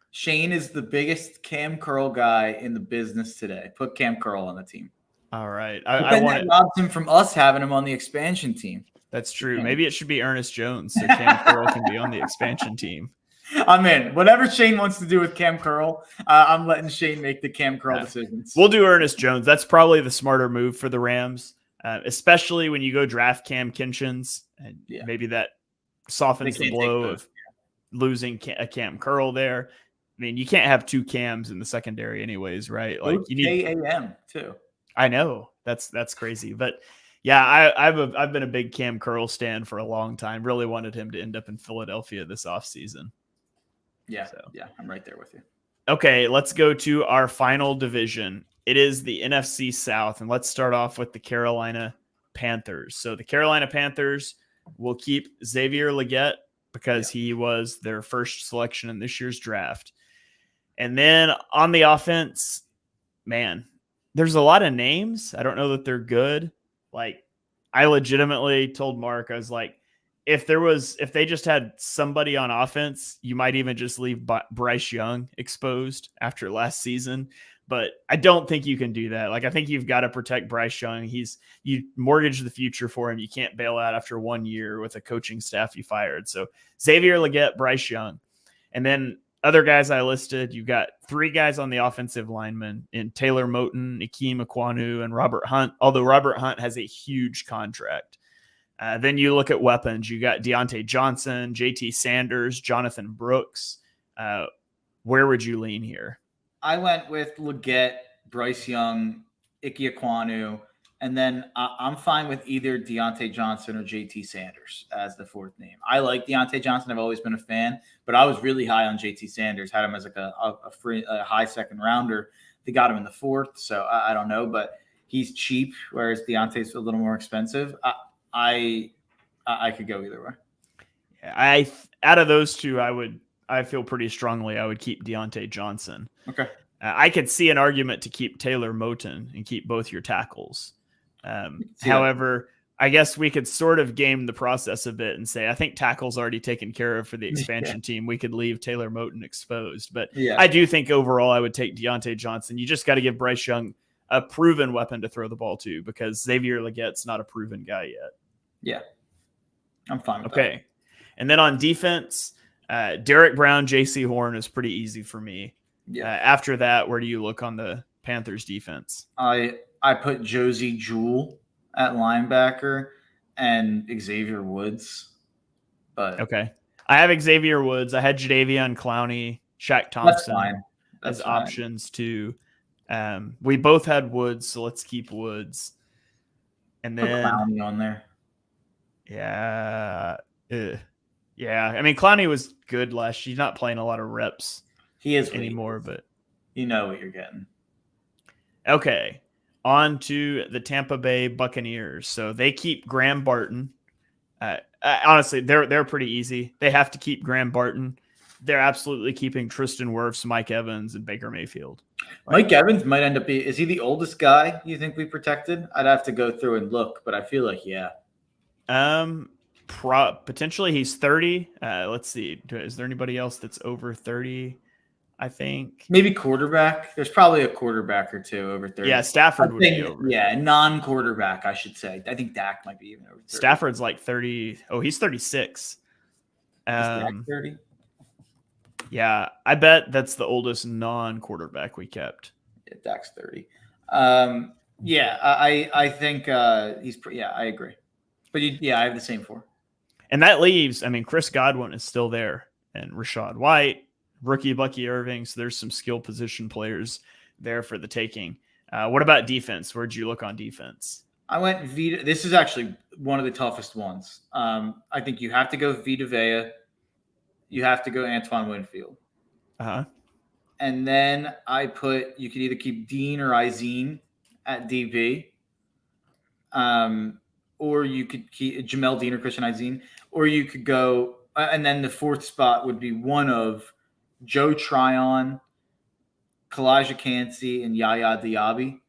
Shane is the biggest Cam Curl guy in the business today. Put Cam Curl on the team.
All right.
I want to robs him from us having him on the expansion team.
That's true. Maybe it should be Ernest Jones so Cam Curl can be on the expansion team.
I'm in. Whatever Shane wants to do with Cam Curl, I'm letting Shane make the Cam Curl decisions.
We'll do Ernest Jones. That's probably the smarter move for the Rams, especially when you go draft Cam Kinchins. And maybe that softens the blow of losing a Cam Curl there. I mean, you can't have two Cams in the secondary anyways, right? Like, you need
KAM too.
I know. That's crazy. But yeah, I've been a big Cam Curl stan for a long time. Really wanted him to end up in Philadelphia this offseason.
Yeah, I'm right there with you.
Okay, let's go to our final division. It is the NFC South, and let's start off with the Carolina Panthers. So the Carolina Panthers will keep Xavier Legette because he was their first selection in this year's draft. And then on the offense, man, there's a lot of names. I don't know that they're good. Like, I legitimately told Mark, I was like, if they just had somebody on offense, you might even just leave Bryce Young exposed after last season. but I don't think you can do that. Like, I think you've got to protect Bryce Young. You mortgage the future for him. You can't bail out after 1 year with a coaching staff you fired. So Xavier Legette, Bryce Young. And then other guys I listed, you've got 3 guys on the offensive linemen in Taylor Moton, Ikem Ekwonu, and Robert Hunt, although Robert Hunt has a huge contract. Then you look at weapons. You got Deontay Johnson, JT Sanders, Jonathan Brooks. Where would you lean here?
I went with Legette, Bryce Young, Ike Ekwonu, and then I'm fine with either Deontay Johnson or JT Sanders as the 4th name. I like Deontay Johnson. I've always been a fan, but I was really high on JT Sanders. Had him as like a high 2nd rounder. They got him in the 4th, so I don't know, but he's cheap, whereas Deontay's a little more expensive. I could go either way.
Yeah, out of those two, I feel pretty strongly I would keep Deontay Johnson.
Okay.
I could see an argument to keep Taylor Moton and keep both your tackles. However, I guess we could sort of game the process a bit and say, I think tackle's already taken care of for the expansion team. We could leave Taylor Moton exposed. But I do think overall I would take Deontay Johnson. You just got to give Bryce Young a proven weapon to throw the ball to, because Xavier Legette's not a proven guy yet.
Yeah. I'm fine with
that. And then on defense, Derek Brown, JC Horn is pretty easy for me. Yeah. After that, where do you look on the Panthers defense?
I put Josie Jewell at linebacker and Xavier Woods. But
okay. I have Xavier Woods. I had Jadeveon Clowney, Shaq Thompson as options too. We both had Woods, so let's keep Woods. And then
put Clowney on there.
Yeah. Yeah. I mean, Clowney was good last year. He's not playing a lot of reps.
He is
anymore, but
you know what you're getting.
Okay. On to the Tampa Bay Buccaneers. So they keep Graham Barton. Honestly, they're pretty easy. They have to keep Graham Barton. They're absolutely keeping Tristan Wirfs, Mike Evans, and Baker Mayfield.
Mike Evans might end up is he the oldest guy you think we protected? I'd have to go through and look, but I feel like
potentially he's 30. Let's see. Is there anybody else that's over 30? I think
maybe quarterback. There's probably a quarterback or two over 30.
Yeah, Stafford would be over.
Yeah, non-quarterback, I should say. I think Dak might be even over 30.
Stafford's like 30. Oh, he's 36. Is
Dak 30?
Yeah, I bet that's the oldest non-quarterback we kept.
Yeah, Dak's 30. I think he's I agree. But I have the same 4.
And that leaves, I mean, Chris Godwin is still there, and Rachaad White, rookie Bucky Irving. So there's some skill position players there for the taking. What about defense? Where'd you look on defense?
I went Vita. This is actually one of the toughest ones. I think you have to go Vita Vea. You have to go Antoine Winfield.
Uh-huh.
And then I put, you could either keep Dean or Izine at DB. Or you could keep Jamel Dean or Christian Izine. Or you could go, and then the 4th spot would be one of Joe Tryon, Kalijah Kancey, and Yaya Diaby.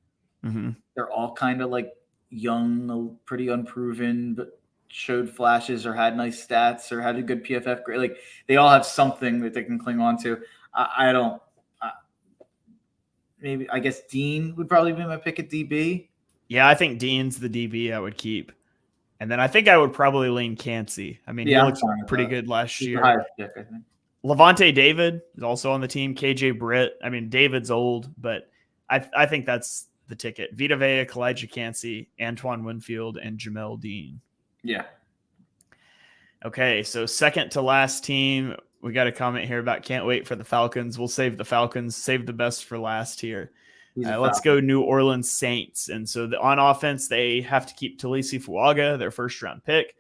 Mm-hmm.
They're all kind of like young, pretty unproven, but showed flashes or had nice stats or had a good PFF grade. Like they all have something that they can cling on to. I guess Dean would probably be my pick at DB.
Yeah, I think Dean's the DB I would keep. And then I think I would probably lean Kancey. I mean, he looked pretty good last year.
Pick, I think.
Levante David is also on the team. KJ Britt. I mean, David's old, but I think that's the ticket. Vita Vea, Kalijah Kancey, Antoine Winfield, and Jamel Dean.
Yeah.
Okay, so second to last team. We got a comment here about can't wait for the Falcons. We'll save the Falcons. Save the best for last here. Let's go New Orleans Saints. And so on offense, they have to keep Talisi Fuaga, their first-round pick.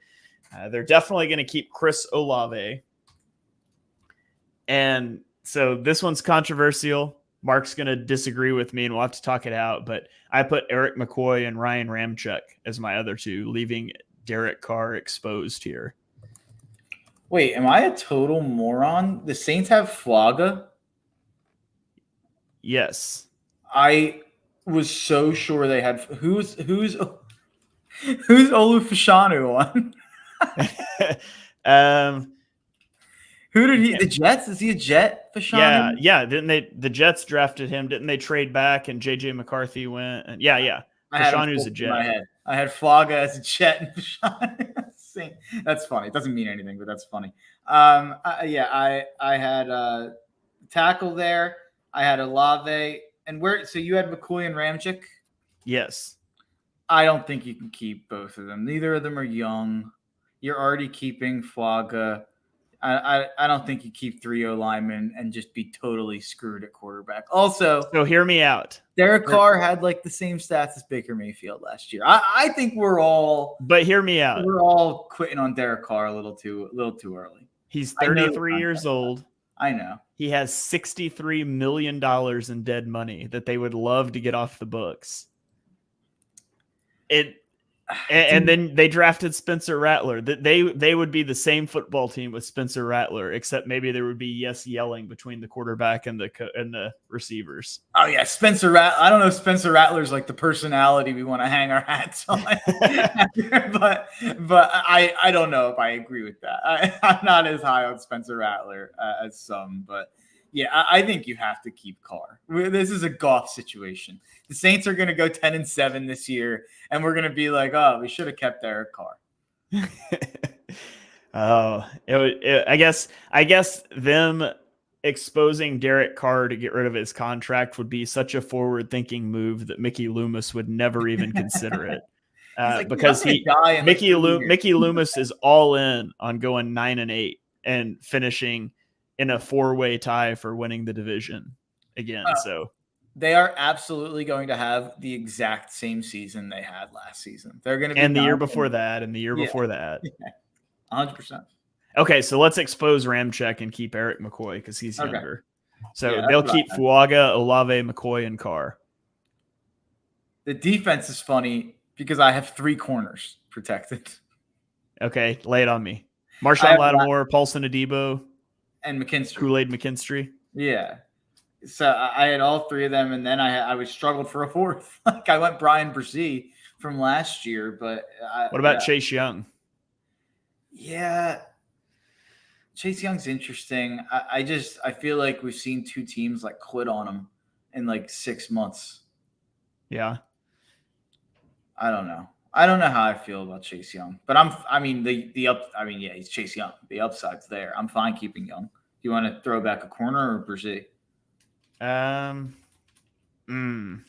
They're definitely going to keep Chris Olave. And so this one's controversial. Mark's going to disagree with me, and we'll have to talk it out. But I put Eric McCoy and Ryan Ramczyk as my other two, leaving Derek Carr exposed here.
Wait, am I a total moron? The Saints have Fuaga?
Yes.
I was so sure they had who's Olu Fashanu on? Who did he? The Jets? Is he a Jet? Fashawn?
Yeah. Didn't they? The Jets drafted him. Didn't they trade back and JJ McCarthy went? And yeah.
I had him
Fashawn, who's a
in
Jet.
my head. I had Flogga as a Jet and Fashawn. That's funny. It doesn't mean anything, but that's funny. I had tackle there. I had Olave, and where? So you had McCoy and Ramchick.
Yes.
I don't think you can keep both of them. Neither of them are young. You're already keeping Flogga. I don't think you keep 3 linemen and just be totally screwed at quarterback. Also,
so hear me out.
Derek Carr had like the same stats as Baker Mayfield last year. I think we're all.
But hear me out.
We're all quitting on Derek Carr a little too early.
He's 33 years old.
I know.
He has $63 million in dead money that they would love to get off the books. And then they drafted Spencer Rattler. That they would be the same football team with Spencer Rattler, except maybe there would be yelling between the quarterback and the receivers.
Oh yeah, Spencer Rattler. I don't know if Spencer Rattler's like the personality we want to hang our hats on, but I don't know if I agree with that. I'm not as high on Spencer Rattler as some, but yeah, I think you have to keep Carr. This is a Goff situation. The Saints are going to go 10-7 this year, and we're going to be like, oh, we should have kept Derek Carr.
I guess them exposing Derek Carr to get rid of his contract would be such a forward-thinking move that Mickey Loomis would never even consider it. Because Mickey Loomis is all in on going 9-8 and finishing in a 4-way tie for winning the division again. So
they are absolutely going to have the exact same season they had last season. They're going to be
and the year before that, and the year before that.
100%.
Okay, so let's expose Ramczyk and keep Eric McCoy because he's younger. So they'll keep Fuaga, Olave, McCoy, and Carr.
The defense is funny because I have 3 corners protected.
Okay, lay it on me. Marshawn Lattimore, Paulson Adebo,
and McKinstry.
Kool-Aid McKinstry.
Yeah. So I had all 3 of them, and then I was struggled for a 4th. Like I went Brian Brzee from last year, but
what about Chase Young?
Yeah, Chase Young's interesting. I feel like we've seen 2 teams like quit on him in like 6 months.
Yeah,
I don't know how I feel about Chase Young, but he's Chase Young. The upside's there. I'm fine keeping Young. Do you want to throw back a corner or Brzee?
I don't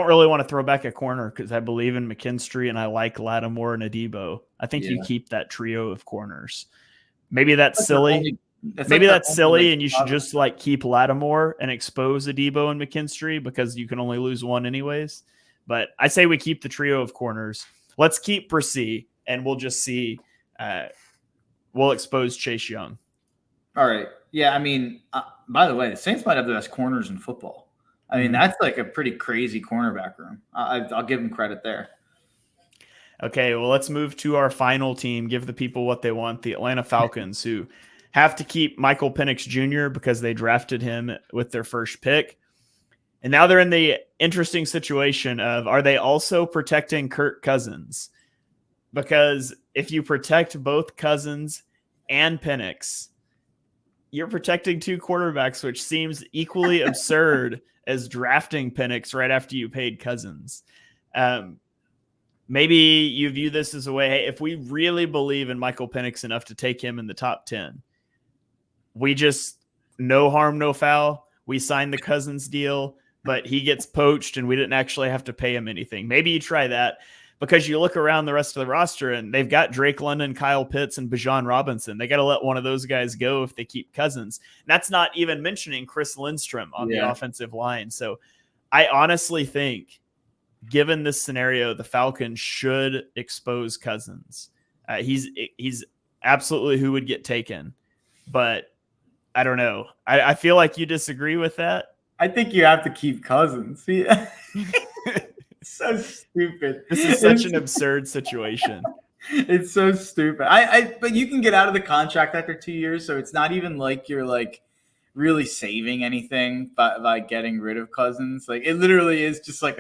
really want to throw back a corner because I believe in McKinstry and I like Lattimore and Adebo. I think you keep that trio of corners. Maybe that's silly. And you should just like keep Lattimore and expose Adebo and McKinstry because you can only lose one anyways. But I say we keep the trio of corners. Let's keep Brzee and we'll just see. We'll expose Chase Young.
All right. Yeah, I mean, by the way, the Saints might have the best corners in football. I mean, that's like a pretty crazy cornerback room. I'll give them credit there.
Okay, well, let's move to our final team. Give the people what they want. The Atlanta Falcons, who have to keep Michael Penix Jr. because they drafted him with their first pick. And now they're in the interesting situation of, are they also protecting Kirk Cousins? Because if you protect both Cousins and Penix, you're protecting 2 quarterbacks, which seems equally absurd as drafting Penix right after you paid Cousins. Maybe you view this as a way, hey, if we really believe in Michael Penix enough to take him in the top 10, we just no harm, no foul. We signed the Cousins deal, but he gets poached and we didn't actually have to pay him anything. Maybe you try that. Because you look around the rest of the roster and they've got Drake London, Kyle Pitts, and Bijan Robinson. They got to let one of those guys go if they keep Cousins. And that's not even mentioning Chris Lindstrom on the offensive line. So I honestly think, given this scenario, the Falcons should expose Cousins. He's absolutely who would get taken. But I don't know. I feel like you disagree with that.
I think you have to keep Cousins. Yeah. So stupid.
This is such an absurd situation.
It's so stupid. But you can get out of the contract after 2 years, so it's not even like you're like really saving anything by getting rid of Cousins. Like it literally is just like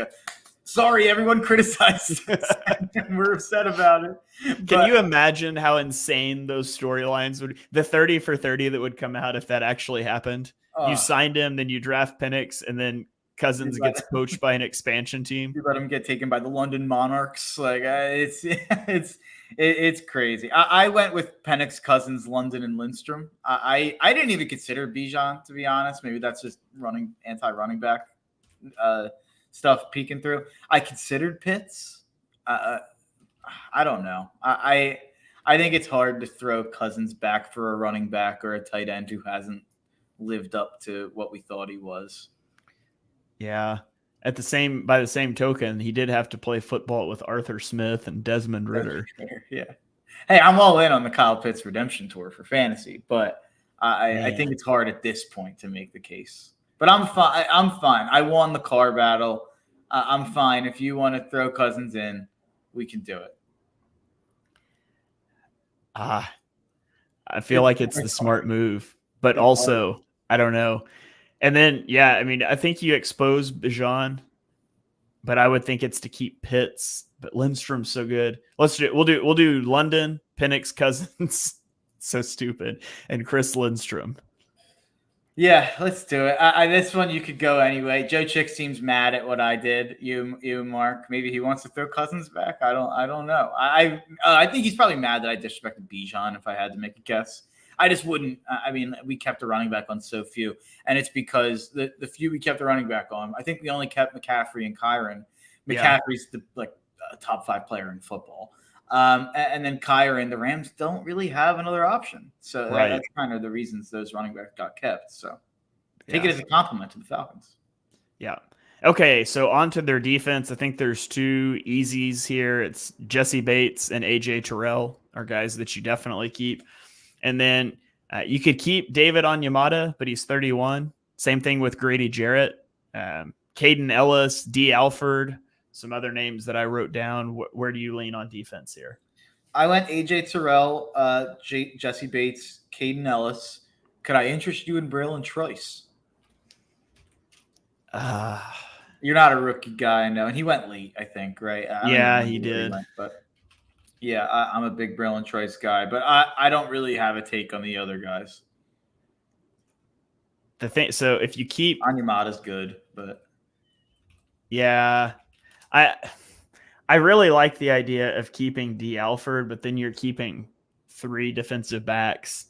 Sorry, everyone criticized us, and we're upset about it.
Can you imagine how insane those storylines would? The 30 for 30 that would come out if that actually happened. You signed him, then you draft Penix, and then Cousins gets poached by an expansion team.
You let him get taken by the London Monarchs. Like it's crazy. I went with Penix, Cousins, London, and Lindstrom. I didn't even consider Bijan, to be honest. Maybe that's just anti-running back stuff peeking through. I considered Pitts. I don't know. I think it's hard to throw Cousins back for a running back or a tight end who hasn't lived up to what we thought he was.
Yeah. By the same token, he did have to play football with Arthur Smith and Desmond Ridder.
Yeah. Hey, I'm all in on the Kyle Pitts redemption tour for fantasy, but I think it's hard at this point to make the case. But I'm fine. I won the car battle. I'm fine. If you want to throw Cousins in, we can do it.
I feel like it's the smart move, but also I don't know. And then, I mean, I think you expose Bijan, but I would think it's to keep Pitts. But Lindstrom's so good. We'll do London, Penix, Cousins, so stupid, and Chris Lindstrom.
Yeah, let's do it. This one you could go anyway. Joe Chick seems mad at what I did. You, Mark. Maybe he wants to throw Cousins back. I don't know. I think he's probably mad that I disrespected Bijan. If I had to make a guess, I just wouldn't. I mean, we kept a running back on so few, and it's because the few we kept a running back on. I think we only kept McCaffrey and Kyron. McCaffrey's a top 5 player in football. And then Kyron, the Rams don't really have another option. So that's kind of the reasons those running backs got kept. So take it as a compliment to the Falcons.
Yeah. Okay, so on to their defense. I think there's 2 easies here. It's Jesse Bates and A.J. Terrell are guys that you definitely keep. And then you could keep David Onyemata, but he's 31. Same thing with Grady Jarrett, Caden Ellis, D. Alford, some other names that I wrote down. Where do you lean on defense here?
I went A.J. Terrell, Jesse Bates, Caden Ellis. Could I interest you in Braylon Trice? You're not a rookie guy, I know. And he went late, I think, right?
He did.
But yeah, I'm a big Braylon Trice guy, but I don't really have a take on the other guys.
So if you keep
Onyemata's good, but
I really like the idea of keeping D. Alford, but then you're keeping 3 defensive backs.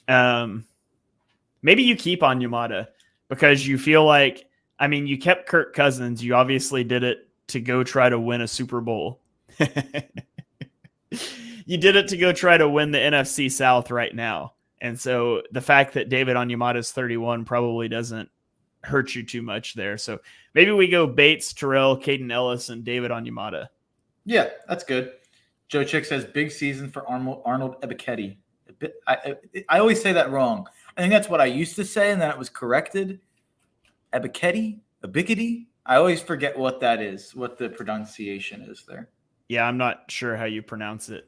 Maybe you keep Onyemata because you feel like, I mean, you kept Kirk Cousins. You obviously did it to go try to win a Super Bowl. You did it to go try to win the NFC South right now. And so the fact that David Onyemata is 31 probably doesn't hurt you too much there. So maybe we go Bates, Terrell, Caden Ellis, and David Onyemata.
Yeah, that's good. Joe Chick says big season for Arnold Ebiketie. I always say that wrong. I think that's what I used to say, and then it was corrected. Ebiketie. I always forget what that is, what the pronunciation is there.
Yeah, I'm not sure how you pronounce it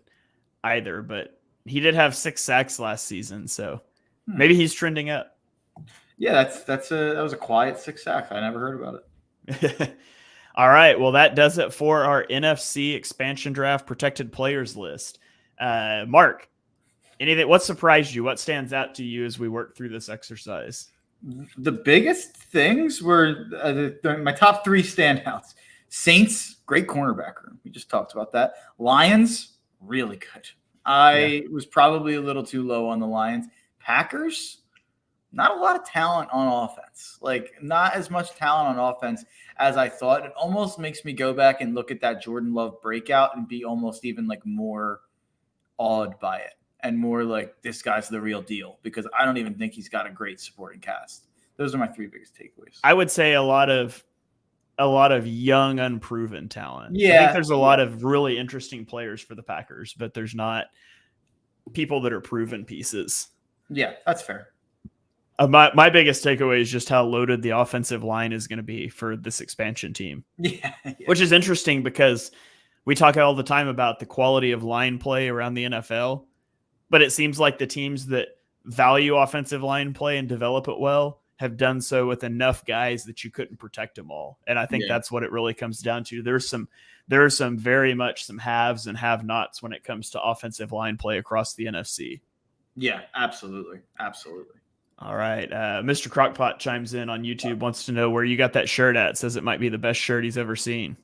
either, but he did have 6 sacks last season, so maybe he's trending up.
Yeah, that was a quiet 6 sacks. I never heard about
it. All right, well, that does it for our NFC expansion draft protected players list. Mark, what surprised you? What stands out to you as we work through this exercise?
The biggest things were my top 3 standouts. Saints, great cornerback room. We just talked about that. Lions, really good. I was probably a little too low on the Lions. Packers, not a lot of talent on offense. Like, not as much talent on offense as I thought. It almost makes me go back and look at that Jordan Love breakout and be almost even like more awed by it and more like, this guy's the real deal, because I don't even think he's got a great supporting cast. Those are my 3 biggest takeaways.
I would say a lot of young, unproven talent.
Yeah.
I think there's a lot of really interesting players for the Packers, but there's not people that are proven pieces.
Yeah, that's fair.
My biggest takeaway is just how loaded the offensive line is going to be for this expansion team.
Yeah.
Which is interesting because we talk all the time about the quality of line play around the NFL, but it seems like the teams that value offensive line play and develop it well have done so with enough guys that you couldn't protect them all. And I think that's what it really comes down to. There are some very much some haves and have-nots when it comes to offensive line play across the NFC.
Yeah, absolutely. Absolutely.
All right. Mr. Crockpot chimes in on YouTube, wants to know where you got that shirt at. Says it might be the best shirt he's ever seen.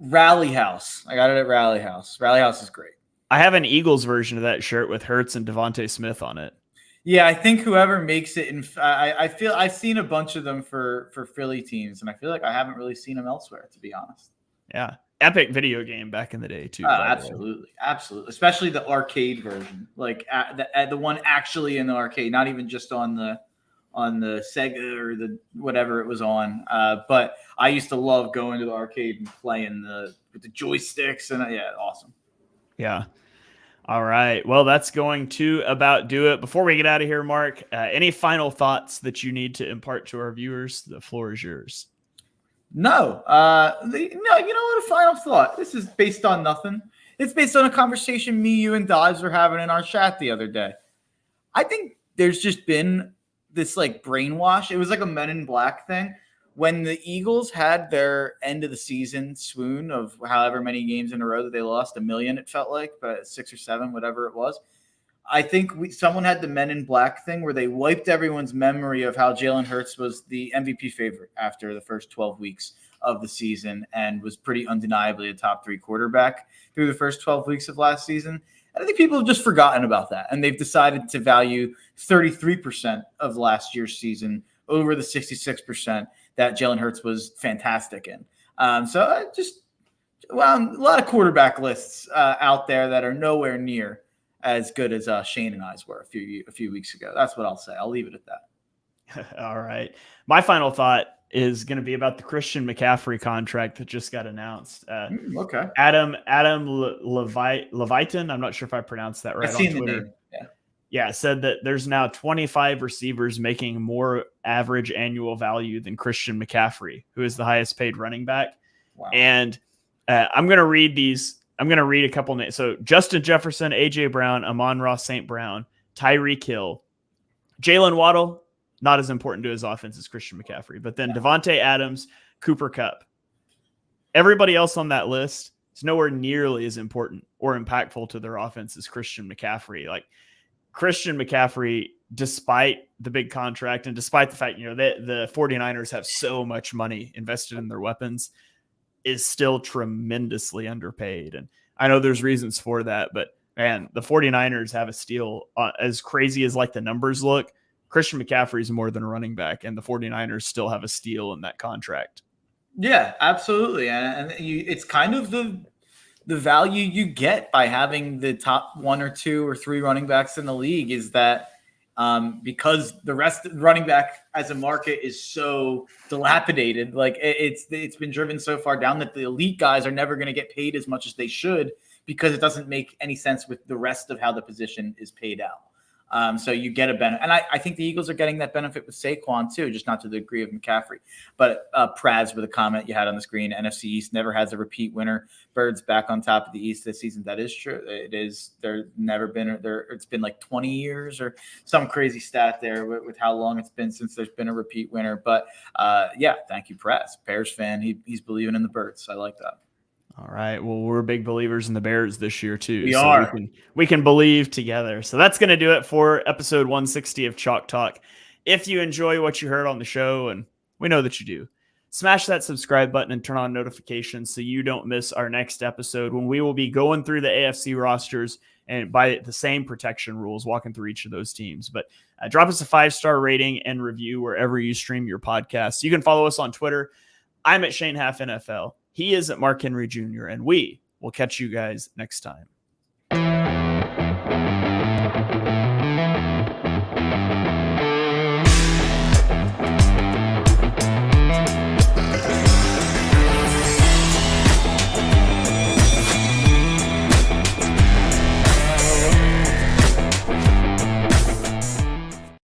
Rally House. I got it at Rally House. Rally House is great.
I have an Eagles version of that shirt with Hurts and Devontae Smith on it.
Yeah, I think whoever makes it, I feel I've seen a bunch of them for Philly teams, and I feel like I haven't really seen them elsewhere, to be honest.
Yeah, epic video game back in the day too.
Absolutely, especially the arcade version, like the one actually in the arcade, not even just on the Sega or the whatever it was on. But I used to love going to the arcade and playing with the joysticks, and awesome.
Yeah. All right. Well, that's going to about do it. Before we get out of here, Mark, any final thoughts that you need to impart to our viewers? The floor is yours.
No. You know what? A final thought. This is based on nothing. It's based on a conversation me, you, and Dives were having in our chat the other day. I think there's just been this like brainwash. It was like a Men in Black thing. When the Eagles had their end of the season swoon of however many games in a row that they lost, 1 million, it felt like, but 6 or 7, whatever it was. I think someone had the Men in Black thing where they wiped everyone's memory of how Jalen Hurts was the MVP favorite after the first 12 weeks of the season and was pretty undeniably a top 3 quarterback through the first 12 weeks of last season. And I think people have just forgotten about that, and they've decided to value 33% of last year's season over the 66% that Jalen Hurts was fantastic in. So a lot of quarterback lists out there that are nowhere near as good as Shane and I's were a few weeks ago. That's what I'll say. I'll leave it at that.
All right. My final thought is going to be about the Christian McCaffrey contract that just got announced.
Okay.
Adam Leviton, I'm not sure if I pronounced that right, on Twitter. Yeah, said that there's now 25 receivers making more average annual value than Christian McCaffrey, who is the highest paid running back.
Wow.
And I'm going to read these. I'm going to read a couple names. So Justin Jefferson, A.J. Brown, Amon-Ra St. Brown, Tyreek Hill, Jalen Waddle, not as important to his offense as Christian McCaffrey, but then Devontae Adams, Cooper Kupp. Everybody else on that list is nowhere nearly as important or impactful to their offense as Christian McCaffrey. Like, Christian McCaffrey, despite the big contract and despite the fact, the 49ers have so much money invested in their weapons, is still tremendously underpaid. And I know there's reasons for that, but man, the 49ers have a steal as crazy as like the numbers look. Christian McCaffrey is more than a running back, and the 49ers still have a steal in that contract.
Yeah, absolutely. And it's kind of the value you get by having the top 1 or 2 or 3 running backs in the league is that because the rest of the running back as a market is so dilapidated, like it's been driven so far down that the elite guys are never going to get paid as much as they should because it doesn't make any sense with the rest of how the position is paid out. So you get a benefit. And I think the Eagles are getting that benefit with Saquon too, just not to the degree of McCaffrey. But Praz with a comment you had on the screen, NFC East never has a repeat winner. Birds back on top of the East this season. That is true. It is. There's never been there. It's been like 20 years or some crazy stat there with how long it's been since there's been a repeat winner. But thank you, Praz. Bears fan. He's believing in the Birds. I like that.
All right. Well, we're big believers in the Bears this year too.
We are.
We can believe together. So that's going to do it for episode 160 of Chalk Talk. If you enjoy what you heard on the show, and we know that you do, smash that subscribe button and turn on notifications so you don't miss our next episode when we will be going through the AFC rosters and by the same protection rules, walking through each of those teams. But drop us a 5-star rating and review wherever you stream your podcasts. You can follow us on Twitter. I'm at Shane Half NFL. He is at Mark Henry Jr., and we will catch you guys next time.